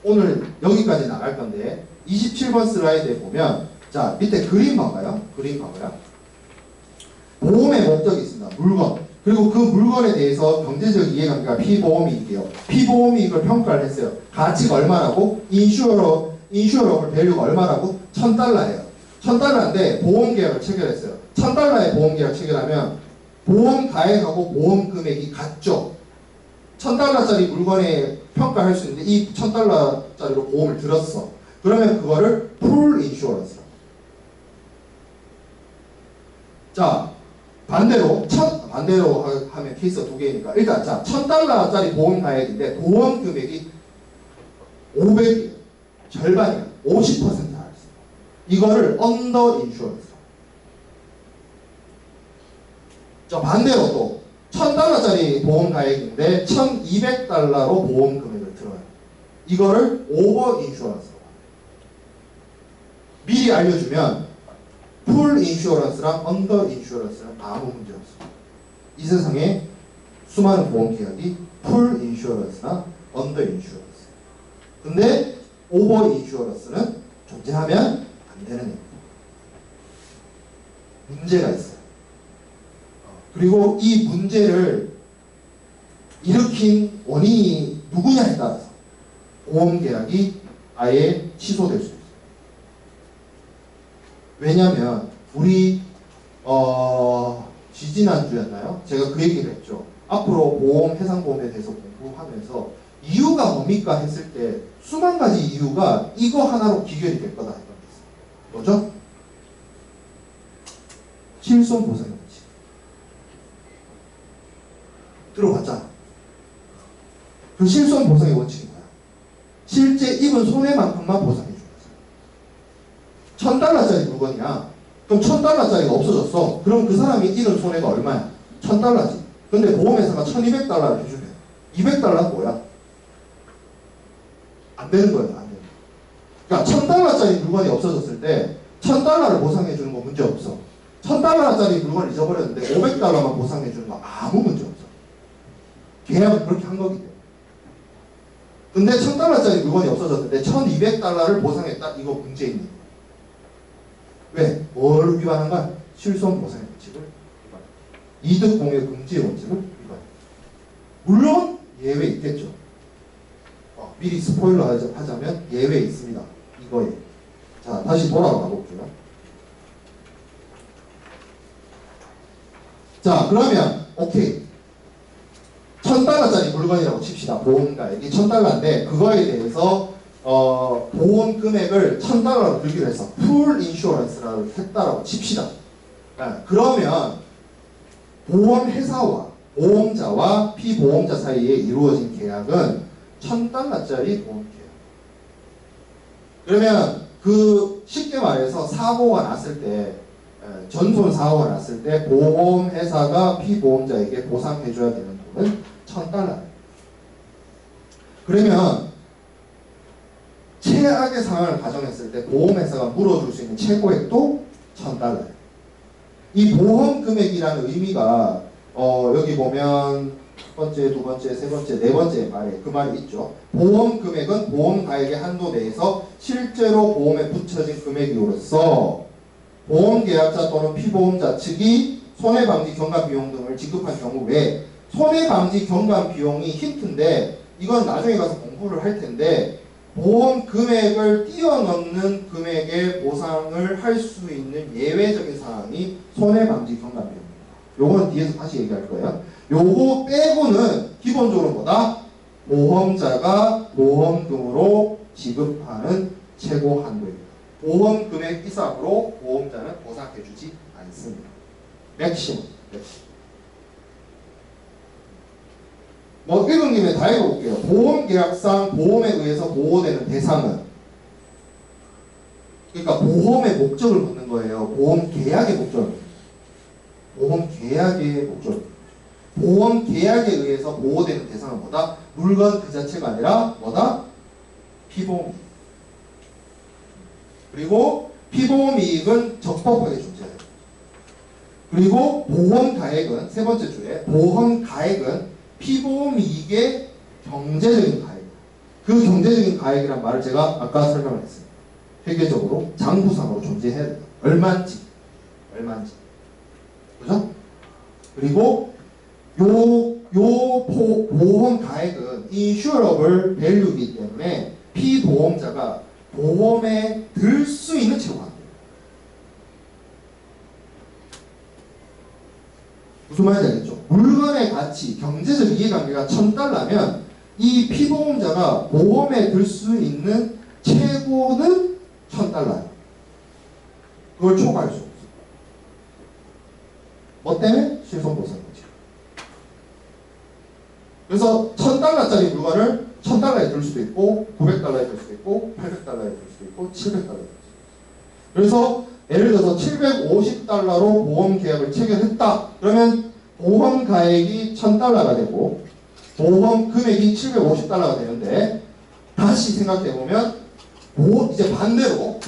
오늘 여기까지 나갈 건데 27번 슬라이드에 보면 자 밑에 그림 봐봐요. 보험의 목적이 있습니다. 물건. 그리고 그 물건에 대해서 경제적 이해관계가 피보험이익이에요. 피보험이익을 평가를 했어요. 가치가 얼마라고? 인슈어러블 밸류가 얼마라고? 1000달러예요. 1000달러인데 보험 계약을 체결했어요. 1000달러의 보험 계약 체결하면 보험 가액하고 보험 금액이 같죠. 1000달러짜리 물건에 평가할 수 있는데 이 1000달러짜리로 보험을 들었어. 그러면 그거를 풀 인슈어런스라고. 자 반대로 하면 케이스가 두 개니까 일단 자 1000달러짜리 보험 가액인데 보험 금액이 500이에요. 절반이야. 50% 알았어. 이거를 언더 인슈런스. 저 반대로 또 $1,000짜리 보험 가액인데 $1,200로 보험 금액을 들어요. 이거를 오버 인슈런스라고. 미리 알려주면 풀 인슈런스랑 언더 인슈런스는 아무 문제 없어. 이 세상에 수많은 보험 계약이 풀 인슈런스나 언더 인슈런스. 근데 오버 인슈런스는 존재하면 안 되는 겁니다. 문제가 있어요. 그리고 이 문제를 일으킨 원인이 누구냐에 따라서 보험 계약이 아예 취소될 수 있어요. 왜냐하면 우리 지지난주였나요? 제가 그 얘기를 했죠. 앞으로 보험, 해상보험에 대해서 공부하면서 이유가 뭡니까 했을 때 수만 가지 이유가 이거 하나로 귀결이 될 거다 했던 게 있어요. 뭐죠? 실손 보상의 원칙. 들어봤잖아. 그 실손 보상의 원칙이 뭐야? 실제 입은 손해만큼만 보상해 주는 거야. $1,000짜리 물건이야. 그럼 $1,000짜리가 없어졌어. 그럼 그 사람이 잃은 손해가 얼마야? $1,000지. 근데 보험회사가 $1,200를 해주면 $200는 뭐야? 안 되는 거예요. 안 되는 거예요. 그러니까 $1,000짜리 물건이 없어졌을 때 $1,000를 보상해 주는 거 문제 없어. $1,000짜리 물건을 잊어버렸는데 $500만 보상해 주는 거 아무 문제 없어. 계약은 그렇게 한 거기 때문에. 근데 $1,000짜리 물건이 없어졌는데 $1,200를 보상했다? 이거 문제 있는 거야. 왜? 뭘 위반한 거야? 실손 보상의 원칙을 위반. 이득 공유 금지의 원칙을 위반. 물론 예외 있겠죠. 미리 스포일러 하자면 예외 있습니다. 이거에. 자, 다시 돌아가 볼게요. 자, 그러면 오케이. $1,000짜리 물건이라고 칩시다. 보험가액이 $1,000인데 그거에 대해서 보험 금액을 $1,000로 들기로 해서 풀 인슈런스라고 했다라고 칩시다. 그러면 보험회사와 보험자와 피보험자 사이에 이루어진 계약은 $1,000짜리 보험 계약. 그러면 그 쉽게 말해서 사고가 났을 때 전손 사고가 났을 때 보험회사가 피보험자에게 보상해줘야 되는 돈은 $1,000. 그러면 최악의 상황을 가정했을 때 보험회사가 물어줄 수 있는 최고액도 $1,000. 이 보험 금액이라는 의미가 여기 보면 첫 번째, 두 번째, 세 번째, 네 번째 말에 그 말이 있죠. 보험 금액은 보험 가액의 한도 내에서 실제로 보험에 붙여진 금액으로서 보험 계약자 또는 피보험자 측이 손해방지 경감 비용 등을 지급한 경우 외에 손해방지 경감 비용이 힌트인데 이건 나중에 가서 공부를 할 텐데 보험 금액을 뛰어넘는 금액의 보상을 할 수 있는 예외적인 사항이 손해방지 경감 비용입니다. 요거는 뒤에서 다시 얘기할 거예요. 요거 빼고는 기본적으로 뭐다? 보험자가 보험금으로 지급하는 최고 한도입니다. 보험 금액 이상으로 보험자는 보상해주지 않습니다. 맥시멈. 뭐 읽은 김에 다 읽어볼게요. 보험계약상 보험에 의해서 보호되는 대상은, 그러니까 보험의 목적을 묻는 거예요. 보험계약의 목적을. 보험계약의 목적을. 보험계약에 의해서 보호되는 대상은 뭐다? 물건 그 자체가 아니라 뭐다? 피보험. 그리고 피보험 이익은 적법하게 존재해요. 그리고 보험 가액은 세 번째 줄에 보험 가액은 피보험 이익의 경제적인 가액. 그 경제적인 가액이란 말을 제가 아까 설명을 했어요. 회계적으로 장부상으로 존재해야 돼요. 얼마인지. 그죠? 그리고 보험 가액은 insurable value이기 때문에 피보험자가 보험에 들 수 있는 최고 한도예요. 무슨 말인지 알겠죠? 물건의 가치, 경제적 이해관계가 $1,000면 이 피보험자가 보험에 들 수 있는 최고는 $1,000예요. 그걸 초과할 수 없어요. 뭐 때문에? 실손보상이지. 그래서 $1,000짜리 물건을 $1,000에 들 수도 있고 $900에 들 수도 있고 800달러에 될 수도 있고 700달러에 될 수도 있고. 그래서 예를 들어서 750달러로 보험 계약을 체결했다. 그러면 보험 가액이 1000달러가 되고 보험 금액이 750달러가 되는데, 다시 생각해보면 이제 반대로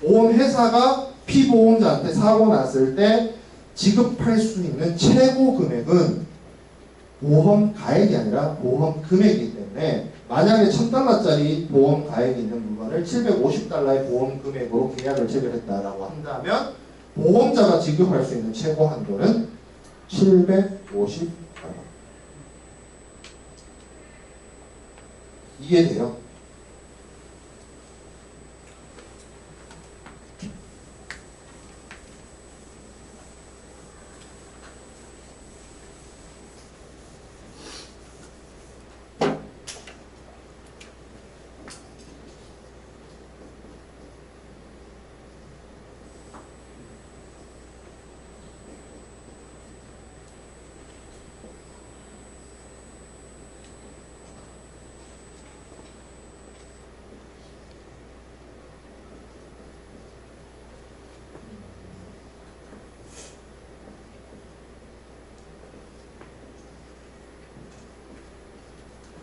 보험회사가 피보험자한테 사고 났을 때 지급할 수 있는 최고 금액은 보험 가액이 아니라 보험 금액이기 때문에, 만약에 1000달러짜리 보험 가액이 있는 물건을 750달러의 보험 금액으로 계약을 체결했다라고 한다면 보험자가 지급할 수 있는 최고 한도는 750달러. 이해돼요?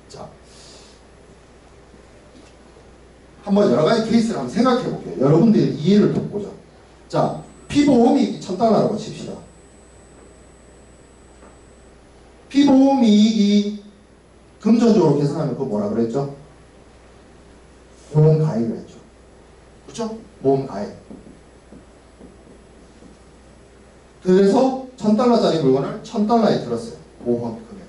자, 한번 여러 가지 케이스를 한번 생각해 볼게요. 여러분들의 이해를 돕고자. 자, 피보험이익이 1000달러라고 칩시다. 피보험이익이 금전적으로 계산하면 그거 뭐라 그랬죠? 보험 가액을 했죠. 그렇죠? 보험 가액. 그래서 1000달러짜리 물건을 1000달러에 들었어요. 보험 금액.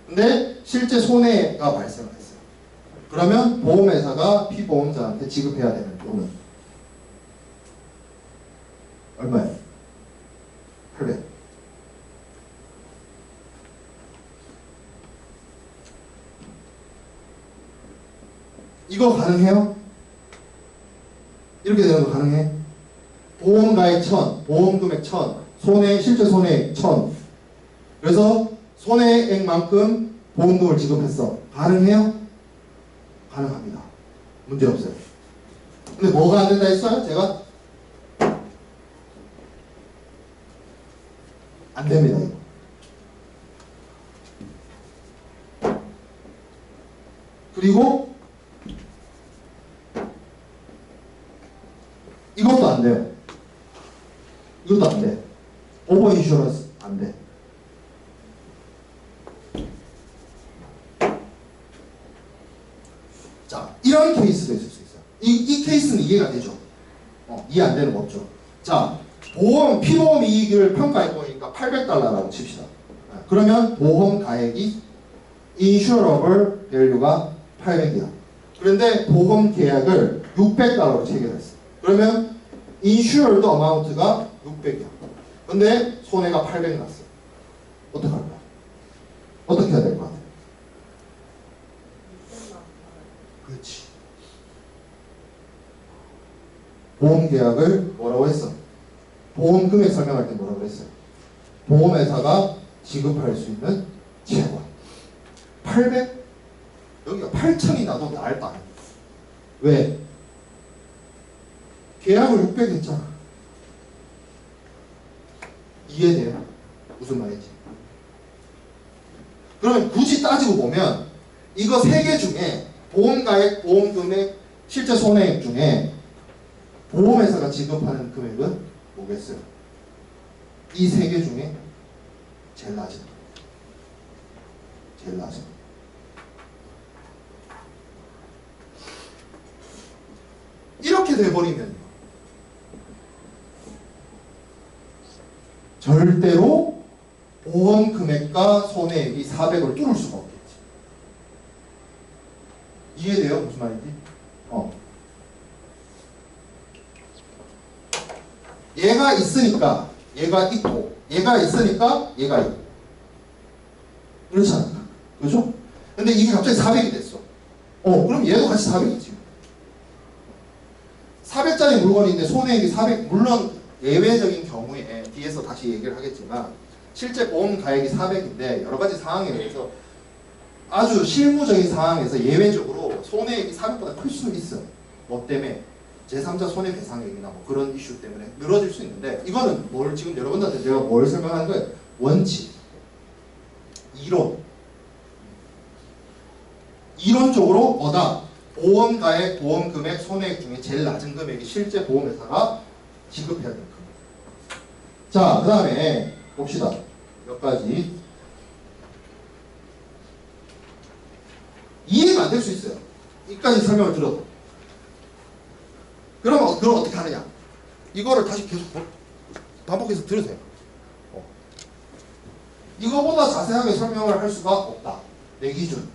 근데 실제 손해가 발생을 했어요. 그러면 보험회사가 피보험자한테 지급해야 되는 돈은 얼마예요? 800. 이거 가능해요? 이렇게 되는 거 가능해? 보험가액 1000, 보험금액 1000, 실제 손해액 1000. 그래서 손해액만큼 보험금을 지급했어. 가능해요? 가능합니다. 문제 없어요. 근데 뭐가 안 된다 했어요? 제가? 안 됩니다, 이거. 그리고 이것도 안 돼요. 이것도 안 돼. 오버 인슈런스 안 돼. 자, 이런 케이스도 있을 수 있어요. 이 케이스는 이해가 되죠? 이해 안 되는 거 없죠? 자, 피보험 이익을 평가해 보니까 800달러라고 칩시다. 그러면 보험 가액이 insurable value가 800이야. 그런데 보험 계약을 600달러로 체결했어. 그러면 insured amount가 600이야. 근데 손해가 800 났어. 어떡할까? 어떻게 해야 될 것 같아? 그렇지. 보험 계약을 뭐라고 했어? 보험 금액 설명할 때 뭐라고 했어요? 보험회사가 지급할 수 있는 채권 800? 여기가 8천이 나도 나을 거 아니야. 왜? 계약을 600 했잖아. 이해돼요? 무슨 말인지. 그러면 굳이 따지고 보면 이거 3개 중에 보험가액, 보험금액, 실제 손해액 중에 보험회사가 지급하는 금액은 뭐겠어요? 이 3개 중에 제일 낮은. 제일 낮은. 이렇게 돼버리면 절대로 보험 금액과 손해액이 400을 뚫을 수가 없겠지. 이해돼요? 무슨 말인지? 얘가 있으니까 얘가 있고, 얘가 있으니까 얘가 있고. 그렇지 않을까? 그죠? 근데 이게 갑자기 400이 됐어. 그럼 얘도 같이 400이지. 400짜리 물건인데 손해액이 400, 물론 예외적인 경우에 뒤에서 다시 얘기를 하겠지만 실제 보험 가액이 400인데 여러 가지 상황에 의해서 아주 실무적인 상황에서 예외적으로 손해액이 400보다 클 수는 있어요. 뭐 때문에? 제3자 손해배상액이나 뭐 그런 이슈 때문에 늘어질 수 있는데, 이거는 뭘 지금 여러분들한테 제가 뭘 설명하는 거예요? 원칙, 이론. 이론적으로 뭐다? 보험가액, 보험금액, 손해액 중에 제일 낮은 금액이 실제 보험회사가 지급해야 될 금액. 자, 그 다음에 봅시다. 몇 가지. 이해가 안 될 수 있어요. 이까지 설명을 들어도. 그럼 어떻게 하느냐? 이거를 다시 계속 반복해서 들으세요. 이거보다 자세하게 설명을 할 수가 없다. 내 기준.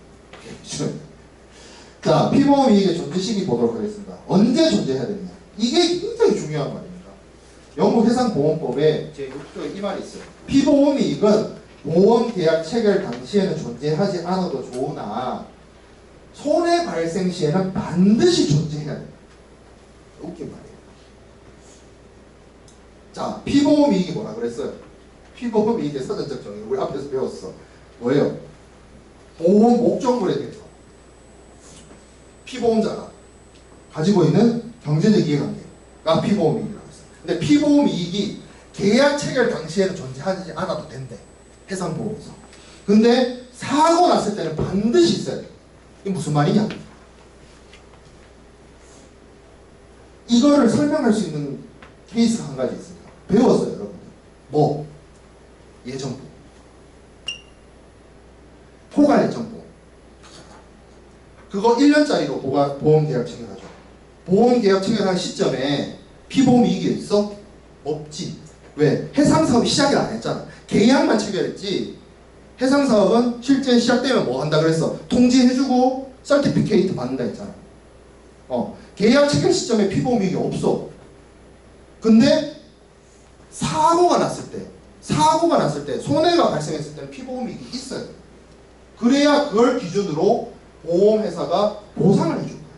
자, 피보험 이익의 존재 시기 보도록 하겠습니다. 언제 존재해야 되느냐? 이게 굉장히 중요한 말입니다. 영국 해상보험법에 제6조에 이 말이 있어요. 피보험 이익은 보험 계약 체결 당시에는 존재하지 않아도 좋으나 손해 발생 시에는 반드시 존재해야 된다. 웃긴 말이에요. 자, 피보험 이익이 뭐라 그랬어요? 피보험 이익의 사전적 정의 우리 앞에서 배웠어. 뭐예요? 보험 목적물에 대해서 피보험자가 가지고 있는 경제적 이해관계가 피보험 이익이라고 했어요. 근데 피보험 이익이 계약 체결 당시에는 존재하지 않아도 된대. 해상보험에서. 근데 사고 났을 때는 반드시 있어야 돼. 이게 무슨 말이냐? 이거를 설명할 수 있는 케이스가 한 가지 있습니다. 배웠어요, 여러분들. 뭐? 예정보험. 포괄 예정보험. 그거 1년짜리로 보험 계약 체결하죠. 보험 계약 체결한 시점에 피보험 이익이 있어? 없지. 왜? 해상사업이 시작을 안 했잖아. 계약만 체결했지. 해상사업은 실제 시작되면 뭐 한다 그랬어? 통지해주고 서티피케이트 받는다 했잖아. 계약 체결 시점에 피보험 이익이 없어. 근데 사고가 났을 때 손해가 발생했을 때는 피보험 이익이 있어요. 그래야 그걸 기준으로 보험회사가 보상을 해줄 거예요.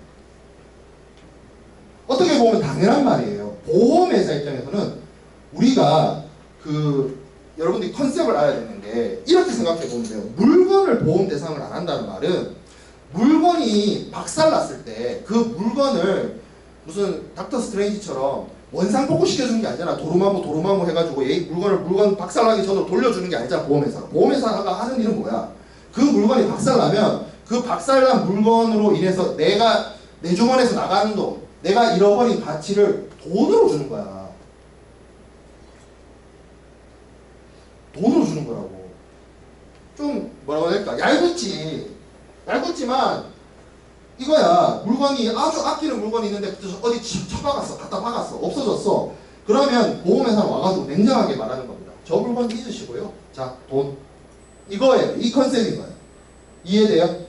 어떻게 보면 당연한 말이에요. 보험회사 입장에서는 우리가 여러분들이 컨셉을 알아야 되는 게 이렇게 생각해 보면 돼요. 물건을 보험 대상을 안 한다는 말은 물건이 박살났을 때 그 물건을 무슨 닥터 스트레인지처럼 원상복구 시켜주는 게 아니잖아. 도루마무 해가지고 물건 박살나기 전으로 돌려주는 게 아니잖아. 보험회사가 하는 일은 뭐야? 그 물건이 박살나면 그 박살난 물건으로 인해서 내가 내 주머니에서 나가는 돈, 내가 잃어버린 가치를 돈으로 주는 거야. 돈으로 주는 거라고. 좀 뭐라고 해야 될까? 얇았지만 이거야. 물건이 아주 아끼는 물건이 있는데 어디 쳐박았어. 갖다 박았어. 없어졌어. 그러면 보험회사는 와가지고 냉정하게 말하는 겁니다. 저 물건 잊으시고요. 자, 돈. 이거예요. 이 컨셉인 거예요. 이해돼요?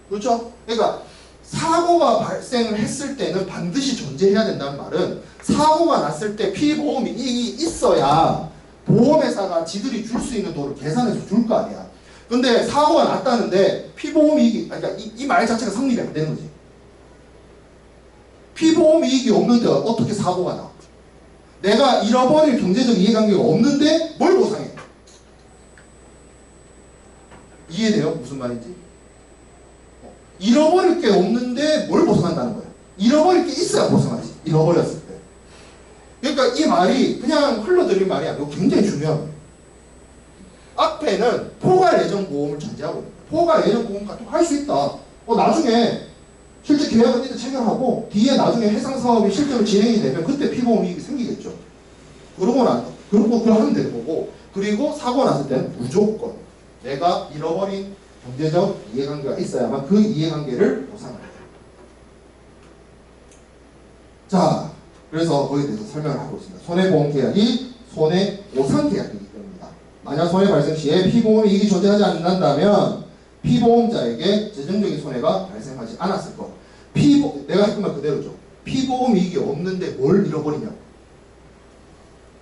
그렇죠? 그러니까 사고가 발생을 했을 때는 반드시 존재해야 된다는 말은 사고가 났을 때 피보험이 이익이 있어야 보험회사가 지들이 줄 수 있는 돈을 계산해서 줄 거 아니야. 근데 사고가 났다는데 피보험 이익이, 그러니까 이 말 자체가 성립이 안 되는 거지. 피보험 이익이 없는데 어떻게 사고가 나? 내가 잃어버릴 경제적 이해관계가 없는데 뭘 보상해? 이해돼요? 무슨 말인지? 잃어버릴 게 없는데 뭘 보상한다는 거야? 잃어버릴 게 있어야 보상하지. 잃어버렸을 때. 그러니까 이 말이 그냥 흘러들린 말이 아니고 굉장히 중요한 거예요. 앞에는 포괄 예정보험을 전제하고 있는 거예요. 포괄 예정보험 같은 거 할 수 있다. 나중에 실제 계약은 이제 체결하고 뒤에 나중에 해상사업이 실제로 진행이 되면 그때 피보험 이익이 생기겠죠. 그러고 하면 되는 거고, 그리고 사고 났을 때는 무조건 내가 잃어버린 경제적 이해관계가 있어야만 그 이해관계를 보상을 해요. 자, 그래서 거기에 대해서 설명을 하고 있습니다. 손해보험 계약이 손해보상 계약이기 때문이다. 만약 손해 발생 시에 피보험 이익이 존재하지 않는다면 피보험자에게 재정적인 손해가 발생하지 않았을 것. 내가 했던 말 그대로죠. 피보험 이익이 없는데 뭘 잃어버리냐고.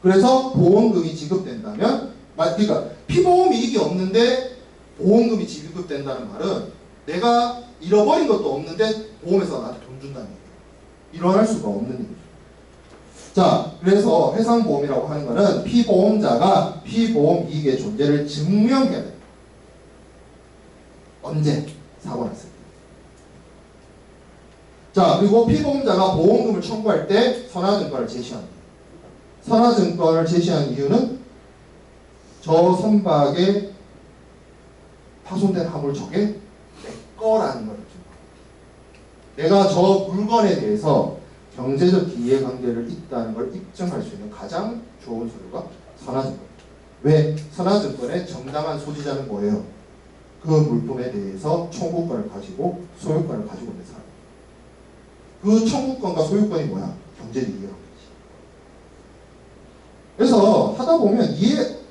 그래서 보험금이 지급된다면, 그러니까 피보험 이익이 없는데 보험금이 지급된다는 말은 내가 잃어버린 것도 없는데 보험회사가 나한테 돈 준다는 얘기예요. 일어날 수가 없는 일이죠. 자, 그래서 해상보험이라고 하는 것은 피보험자가 피보험 이익의 존재를 증명해야 돼요. 언제? 사고 났을 때. 자, 그리고 피보험자가 보험금을 청구할 때 선화증권을 제시합니다. 선화증권을 제시한 이유는 저 선박에 파손된 화물 저게 내 거라는 거죠. 내가 저 물건에 대해서 경제적 이해관계를 있다는 걸 입증할 수 있는 가장 좋은 서류가 선화증권. 왜? 선화증권의 정당한 소지자는 뭐예요? 그 물품에 대해서 청구권을 가지고 소유권을 가지고 있는 사람. 그 청구권과 소유권이 뭐야? 경제적 이해관계지. 그래서 하다 보면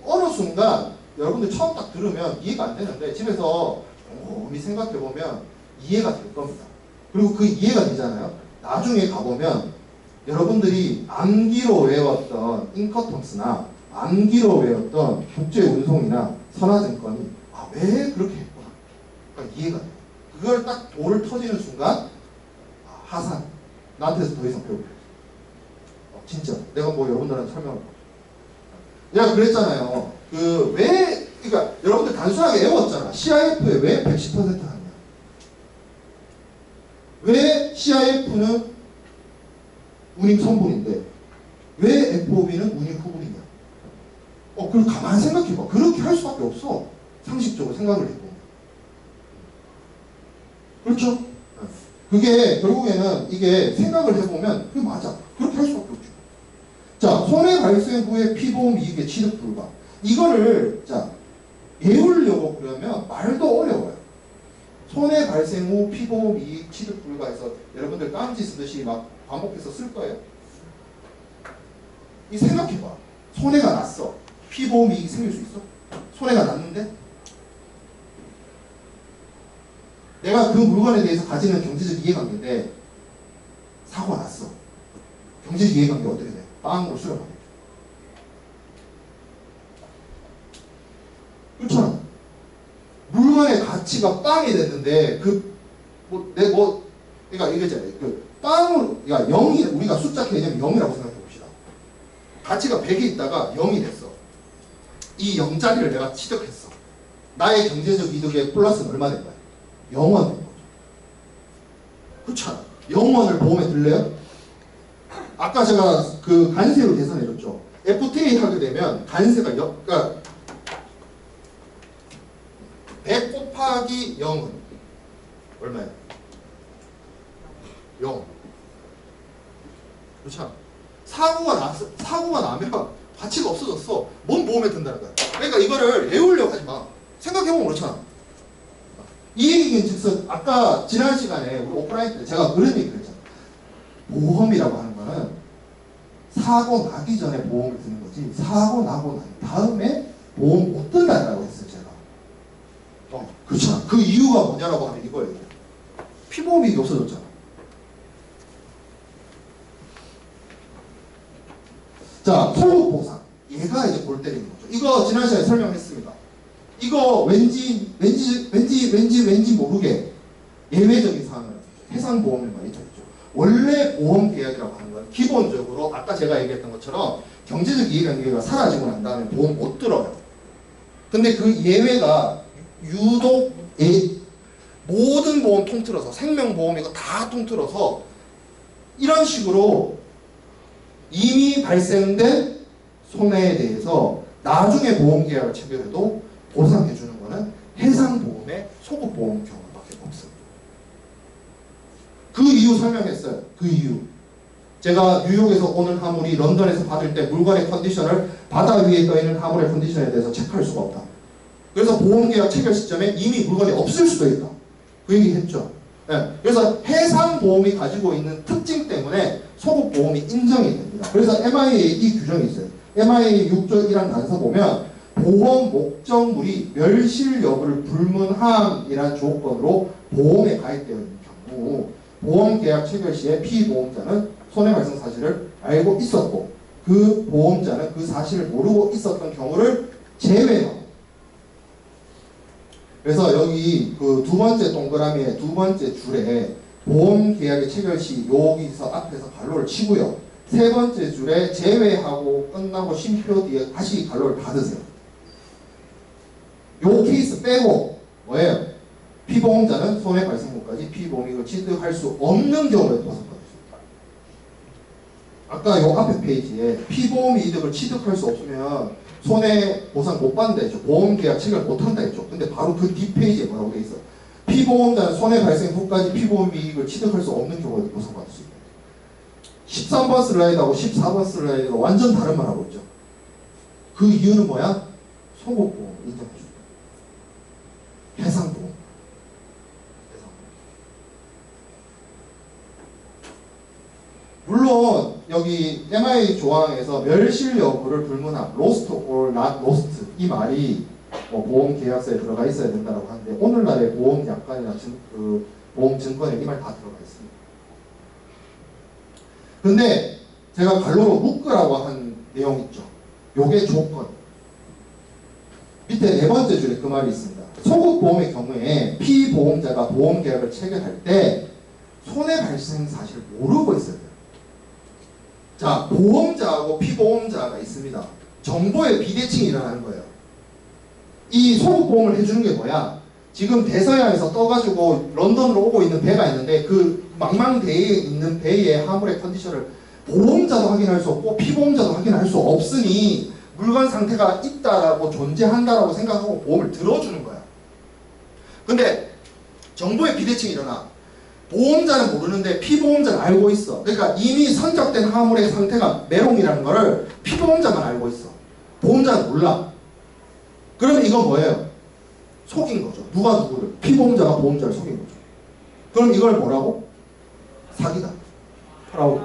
어느 순간 여러분들 처음 딱 들으면 이해가 안 되는데 집에서 곰곰이 생각해 보면 이해가 될 겁니다. 그리고 그 이해가 되잖아요. 나중에 가보면 여러분들이 암기로 외웠던 인커텀스나 암기로 외웠던 국제운송이나 선화증권이 왜 그렇게 했구나. 그러니까 이해가 돼요. 그걸 딱 돌을 터지는 순간 하산. 나한테서 더 이상 배울 필요 없어. 진짜. 내가 뭐 여러분들한테 설명을 내가 그랬잖아요. 그러니까 여러분들 단순하게 외웠잖아. CIF에 왜 110% 하냐. 왜 CIF는 운임 선분인데 왜 FOB는 운임 후분이냐. 그걸 가만히 생각해봐. 그렇게 할 수밖에 없어. 상식적으로 생각을 해보면. 그렇죠? 그게 결국에는 이게 생각을 해보면 그게 맞아. 그렇게 할 수밖에 없죠. 자, 손해 발생 후에 피보험 이익의 취득 불가. 이거를 자 외우려고 그러면 말도 어려워요. 손해 발생 후 피보험 이익 취득 불가해서 여러분들 깜지 쓰듯이 막 반복해서 쓸 거예요. 이 생각해봐. 손해가 났어. 피보험 이익이 생길 수 있어? 손해가 났는데 내가 그 물건에 대해서 가지는 경제적 이해관계인데 사고가 났어. 경제적 이해관계가 어떻게 돼? 빵으로 수렴하게. 그렇잖아. 물건의 가치가 빵이 됐는데 그러니까 이거잖아요. 빵으로 그러니까 0이 우리가 숫자 개념 0이라고 생각해 봅시다. 가치가 100이 있다가 0이 됐어. 이 0자리를 내가 취득했어. 나의 경제적 이득의 플러스는 얼마 된 거야? 0원 된 거죠. 그렇잖아. 0원을 보험에 들래요? 아까 제가 그 간세로 계산해줬죠. FTA 하게 되면 간세가 그러니까 100 곱하기 0은 얼마예요? 0. 그렇잖아. 사고가 나면 가치가 없어졌어. 뭔 보험에 든다는 거야. 그러니까 이거를 외우려고 하지 마. 생각해보면 그렇잖아. 이 얘기는 즉슨 아까 지난 시간에 우리 오프라인 때 제가 그런 얘기를 했잖아. 보험이라고 하는 거는 사고 나기 전에 보험을 드는 거지 사고 나고 난 다음에 보험 못 든다고 했어요 제가. 그렇잖아. 그 이유가 뭐냐라고 하면 이거예요. 피보험이 없어졌잖아. 자, 소급보상. 얘가 이제 골 때리는 거죠. 이거 지난 시간에 설명했습니다. 이거 왠지 모르게 예외적인 사항을 해상보험에만 있죠. 원래 보험 계약이라고 하는 건 기본적으로 아까 제가 얘기했던 것처럼 경제적 이해관계가 사라지고 난 다음에 보험 못 들어요. 근데 그 예외가 유독 모든 보험 통틀어서 생명보험 이거 다 통틀어서 이런 식으로 이미 발생된 손해에 대해서 나중에 보험계약을 체결해도 보상해주는 거는 해상보험의 소급보험 경우밖에 없습니다. 그 이유 설명했어요. 그 이유. 제가 뉴욕에서 오는 화물이 런던에서 받을 때 물건의 컨디션을 바다 위에 떠있는 화물의 컨디션에 대해서 체크할 수가 없다. 그래서 보험계약 체결 시점에 이미 물건이 없을 수도 있다. 그 얘기 했죠. 네. 그래서 해상보험이 가지고 있는 특징 때문에 소급보험이 인정이 됩니다. 그래서 MIA 이 규정이 있어요. MIA 6조 1항 단서 보면 보험 목적물이 멸실 여부를 불문함이란 조건으로 보험에 가입되어 있는 경우 보험계약 체결 시에 피보험자는 손해발생 사실을 알고 있었고 그 보험자는 그 사실을 모르고 있었던 경우를 제외하고 그래서 여기 그 두 번째 동그라미의 두 번째 줄에 보험계약의 체결 시 여기서 앞에서 갈로를 치고요. 세 번째 줄에 제외하고 끝나고 쉼표 뒤에 다시 갈로를 닫으세요. 요 케이스 빼고 뭐예요? 피보험자는 손해 발생후까지 피보험이익을 취득할 수 없는 경우에 보상받을 수 있다. 아까 요 앞에 페이지에 피보험 이득을 취득할 수 없으면 손해보상 못 받는다 했죠. 보험계약 체결 못한다 했죠. 근데 바로 그 뒷페이지에 뭐라고 돼 있어? 피보험자는 손해 발생 후까지 피보험 이익을 취득할 수 없는 경우에 보상받을 수 있다. 13번 슬라이드하고 14번 슬라이드가 완전 다른 말 하고 있죠. 그 이유는 뭐야? 소급보험 인정해준다. 해상보험. 물론 여기 MI 조항에서 멸실 여부를 불문함, lost or not lost 이 말이 뭐 보험 계약서에 들어가 있어야 된다고 하는데 오늘날의 보험 약관이나 그 보험 증권에 이 말 다 들어가 있습니다. 근데 제가 관로로 묶으라고 한 내용 있죠. 요게 조건. 밑에 네 번째 줄에 그 말이 있습니다. 소급보험의 경우에 피보험자가 보험계약을 체결할 때 손해 발생 사실을 모르고 있어야 돼요. 자, 보험자하고 피보험자가 있습니다. 정보의 비대칭이 일어나는 거예요. 이 소급보험을 해주는 게 뭐야? 지금 대서양에서 떠가지고 런던으로 오고 있는 배가 있는데 그 망망대해에 있는 배의 화물의 컨디션을 보험자도 확인할 수 없고 피보험자도 확인할 수 없으니 물건 상태가 있다라고 존재한다라고 생각하고 보험을 들어주는 거야. 근데 정보의 비대칭이 일어나. 보험자는 모르는데 피보험자는 알고 있어. 그러니까 이미 선적된 화물의 상태가 메롱이라는 거를 피보험자만 알고 있어. 보험자는 몰라. 그러면 이건 뭐예요? 속인 거죠. 누가 누구를? 피보험자가 보험자를 속인 거죠. 그럼 이걸 뭐라고? 사기다. 프라우드.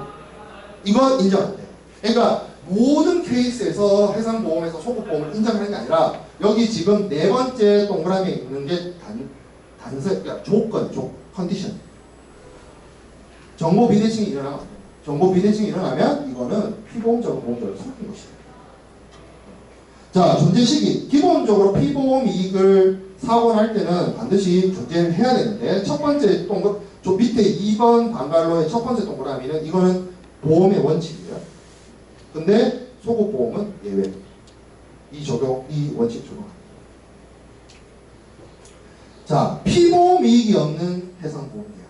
이거 인정 안 돼요. 그러니까 모든 케이스에서 해상보험에서 소급보험을 인정하는 게 아니라 여기 지금 네 번째 동그라미에 있는 게 그러니까 조건, 컨디션. 정보 비대칭이 일어나면 안 돼요. 정보 비대칭이 일어나면 이거는 피보험자가 보험자를 속인 것이다. 자, 존재 시기. 기본적으로 피보험 이익을 사고할 때는 반드시 존재를 해야 되는데 첫 번째 동그라미, 저 밑에 2번 방갈로의 첫 번째 동그라미는 이거는 보험의 원칙이에요. 근데 소급보험은 예외. 이 원칙 적용합니다. 자, 피보험 이익이 없는 해상보험 계약.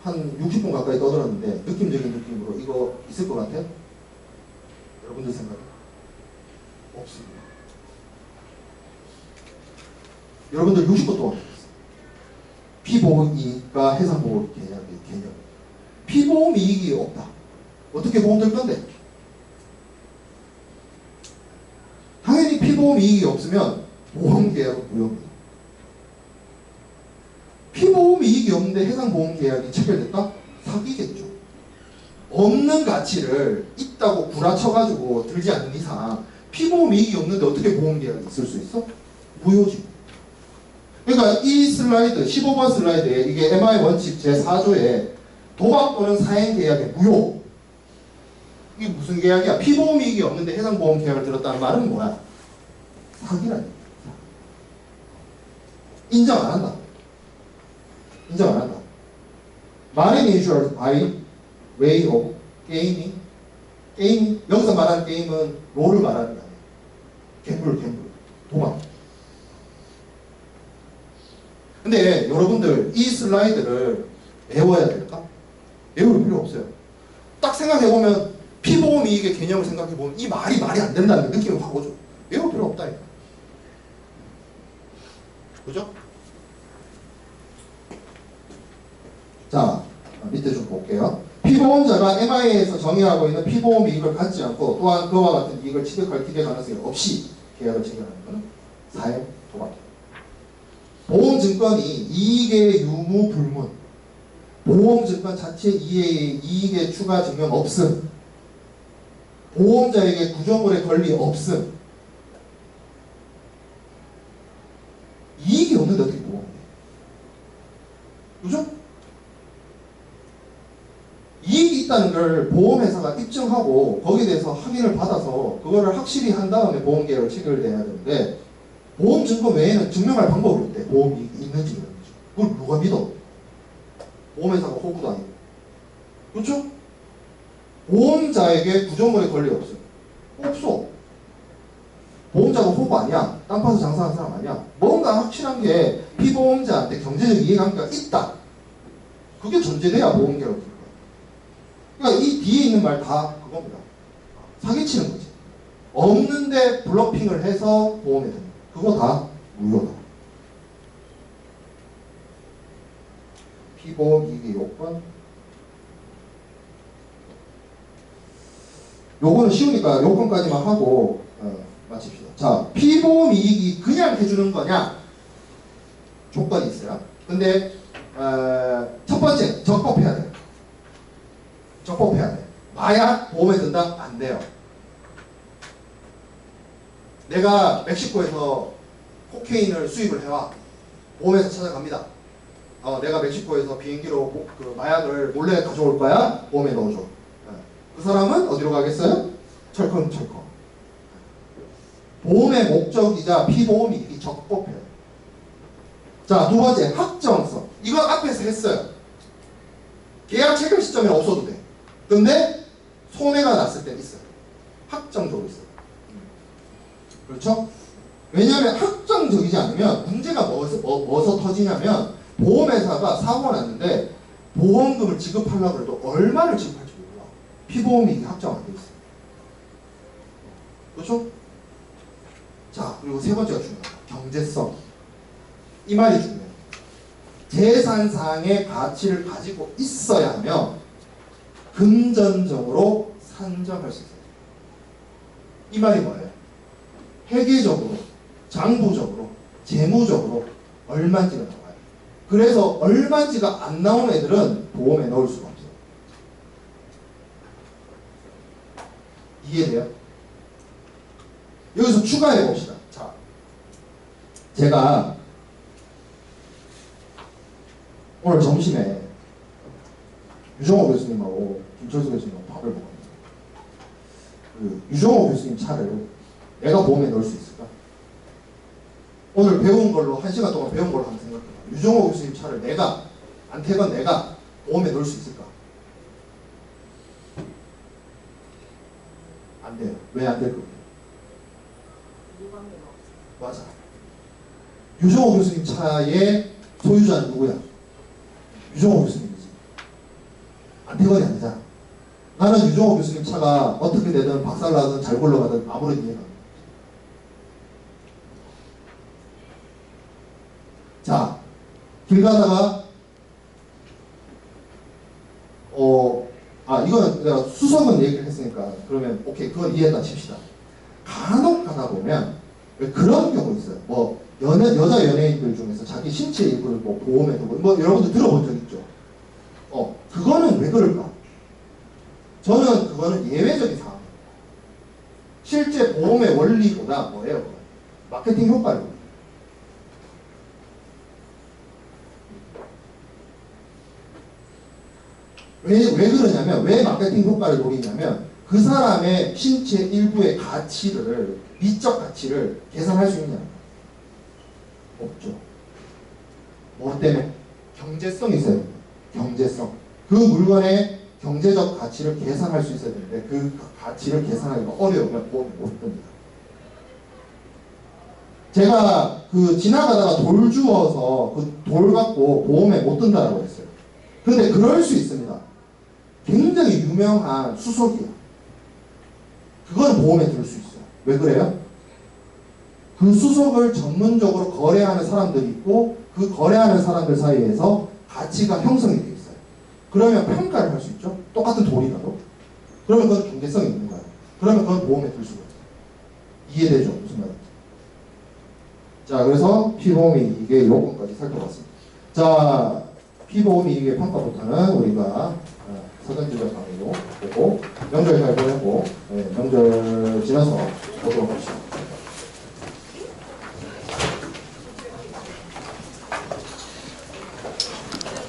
한 60분 가까이 떠들었는데 느낌적인 느낌으로 이거 있을 것 같아요? 여러분들 생각에? 없습니다. 여러분들 60분 동안 했어요. 피보험 이익과 해상보험 계약의 개념. 피보험 이익이 없다. 어떻게 보험 될 건데? 당연히 피보험 이익이 없으면 보험 계약은 무효입니다. 피보험 이익이 없는데 해상보험 계약이 체결됐다? 사기겠죠. 없는 가치를 있다고 구라쳐가지고 들지 않는 이상 피보험 이익이 없는데 어떻게 보험 계약이 있을 수 있어? 무효지. 그러니까 이 슬라이드, 15번 슬라이드에 이게 MI 원칙 제4조에 도박 또는 사행 계약의 무효. 이게 무슨 계약이야? 피보험 이익이 없는데 해상보험 계약을 들었다는 말은 뭐야? 사기라니. 인정 안 한다. 인정 안 한다. Marine insurance by way of gaming. 게임, 여기서 말하는 게임은 롤을 말하는 게 아니에요. 갬블, 도박. 근데 여러분들 이 슬라이드를 외워야 될까? 외울 필요 없어요. 딱 생각해보면 피보험 이익의 개념을 생각해보면 이 말이 안 된다는 느낌이 확 오죠. 외울 필요 없다니까. 그죠? 자, 밑에 좀 볼게요. 피보험자가 MI에서 정의하고 있는 피보험 이익을 갖지 않고 또한 그와 같은 이익을 취득할 기대 가능성이 없이 계약을 체결하는 것은 사행 도박이다. 보험증권이 이익의 유무 불문, 보험증권 자체 이익의 추가 증명 없음, 보험자에게 구조물의 권리 없음. 이익이 없는데 어떻게 보험해? 그죠? 이익이 있다는 걸 보험회사가 입증하고 거기에 대해서 확인을 받아서 그거를 확실히 한 다음에 보험계약을 체결돼야 되는데 보험증권 외에는 증명할 방법이 없대. 보험이 있는지 없는지. 그걸 누가 믿어? 보험회사가 호구도 아니고. 그렇죠? 보험자에게 구조물의 권리 없어. 없어. 보험자가 호구 아니야. 땅 파서 장사하는 사람 아니야. 뭔가 확실한 게 피보험자한테 경제적 이해관계가 있다. 그게 전제돼야 보험계라고 부르는 거야. 그러니까 이 뒤에 있는 말 다 그겁니다. 사기치는 거지. 없는데 블러핑을 해서 보험에 드는 거. 그거 다 무효다. 피보험 이익의 요건. 요거는 쉬우니까 요건까지만 하고 마칩시다. 자, 피보험 이익이 그냥 해주는 거냐? 조건이 있어요. 근데 첫 번째 적법해야 돼. 적법해야 돼. 봐야 보험에 든다? 안 돼요. 내가 멕시코에서 코케인을 수입을 해와. 보험회사 찾아갑니다. 내가 멕시코에서 비행기로 그 마약을 몰래 가져올 거야. 보험에 넣어줘. 그 사람은 어디로 가겠어요? 철컹철컹. 보험의 목적이자 피보험 이익이 적법해요. 자, 두 번째 확정성. 이거 앞에서 했어요. 계약 체결 시점에 없어도 돼. 근데 손해가 났을 때 있어요. 확정적으로 있어요. 그렇죠? 왜냐하면 확정적이지 않으면 문제가 뭐서 터지냐면 보험회사가 사고가 났는데 보험금을 지급하려고 해도 얼마를 지급할지 몰라. 피보험이익이 확정 안 돼 있어요. 그렇죠? 자, 그리고 세 번째가 중요하다. 경제성. 이 말이 중요해요. 재산상의 가치를 가지고 있어야 하며 금전적으로 산정할 수 있어요. 이 말이 뭐예요? 회계적으로, 장부적으로, 재무적으로 얼마인지가 나와요. 그래서 얼마인지가 안 나온 애들은 보험에 넣을 수가 없어요. 이해돼요? 여기서 추가해 봅시다. 자, 제가 오늘 점심에 유정호 교수님하고 김철수 교수님하고 밥을 먹었는데 그 유정호 교수님 차를 내가 보험에 넣을 수 있을까? 오늘 배운 걸로 1시간 동안 배운 걸로 한번 생각해봐. 유정호 교수님 차를 내가 안태건 내가 보험에 넣을 수 있을까? 안 돼요. 왜 안 될 거예요? 맞아. 유정호 교수님 차의 소유자는 누구야? 유정호 교수님이지. 안태건이 아니잖아. 나는 유정호 교수님 차가 어떻게 되든 박살나든 잘 굴러가든 아무런 이해가 안 돼. 자, 길 가다가 이건 내가 수석은 얘기를 했으니까 그러면 오케이 그건 이해했다 칩시다. 간혹 가다 보면 왜 그런 경우 있어요. 뭐 여자 연예인들 중에서 자기 신체 일부를 뭐 보험에 두고 뭐 여러분들 들어본 적 있죠. 그거는 왜 그럴까? 저는 그거는 예외적인 상황이에요. 실제 보험의 원리보다 뭐예요? 마케팅 효과를. 왜 그러냐면, 왜 마케팅 효과를 노리냐면, 그 사람의 신체 일부의 가치를, 미적 가치를 계산할 수 있냐? 없죠. 뭐 때문에? 경제성이 있어야 됩니다. 경제성. 그 물건의 경제적 가치를 계산할 수 있어야 되는데, 그 가치를 계산하기가 어려우면 못 됩니다. 제가 지나가다가 돌 주워서 그 돌 갖고 보험에 못 든다라고 했어요. 근데 그럴 수 있습니다. 굉장히 유명한 수석이야. 그건 보험에 들 수 있어요. 왜 그래요? 그 수석을 전문적으로 거래하는 사람들이 있고 그 거래하는 사람들 사이에서 가치가 형성이 돼 있어요. 그러면 평가를 할 수 있죠. 똑같은 돌이라도. 그러면 그건 경제성이 있는 거예요. 그러면 그건 보험에 들 수가 있어요. 이해되죠? 무슨 말인지. 자, 그래서 피보험 이익의 요건까지 살펴봤습니다. 자, 피보험 이익의 평가부터는 우리가 사전지적 강의로 보고 명절 잘 보내고 명절 지나서 보도록 합시다.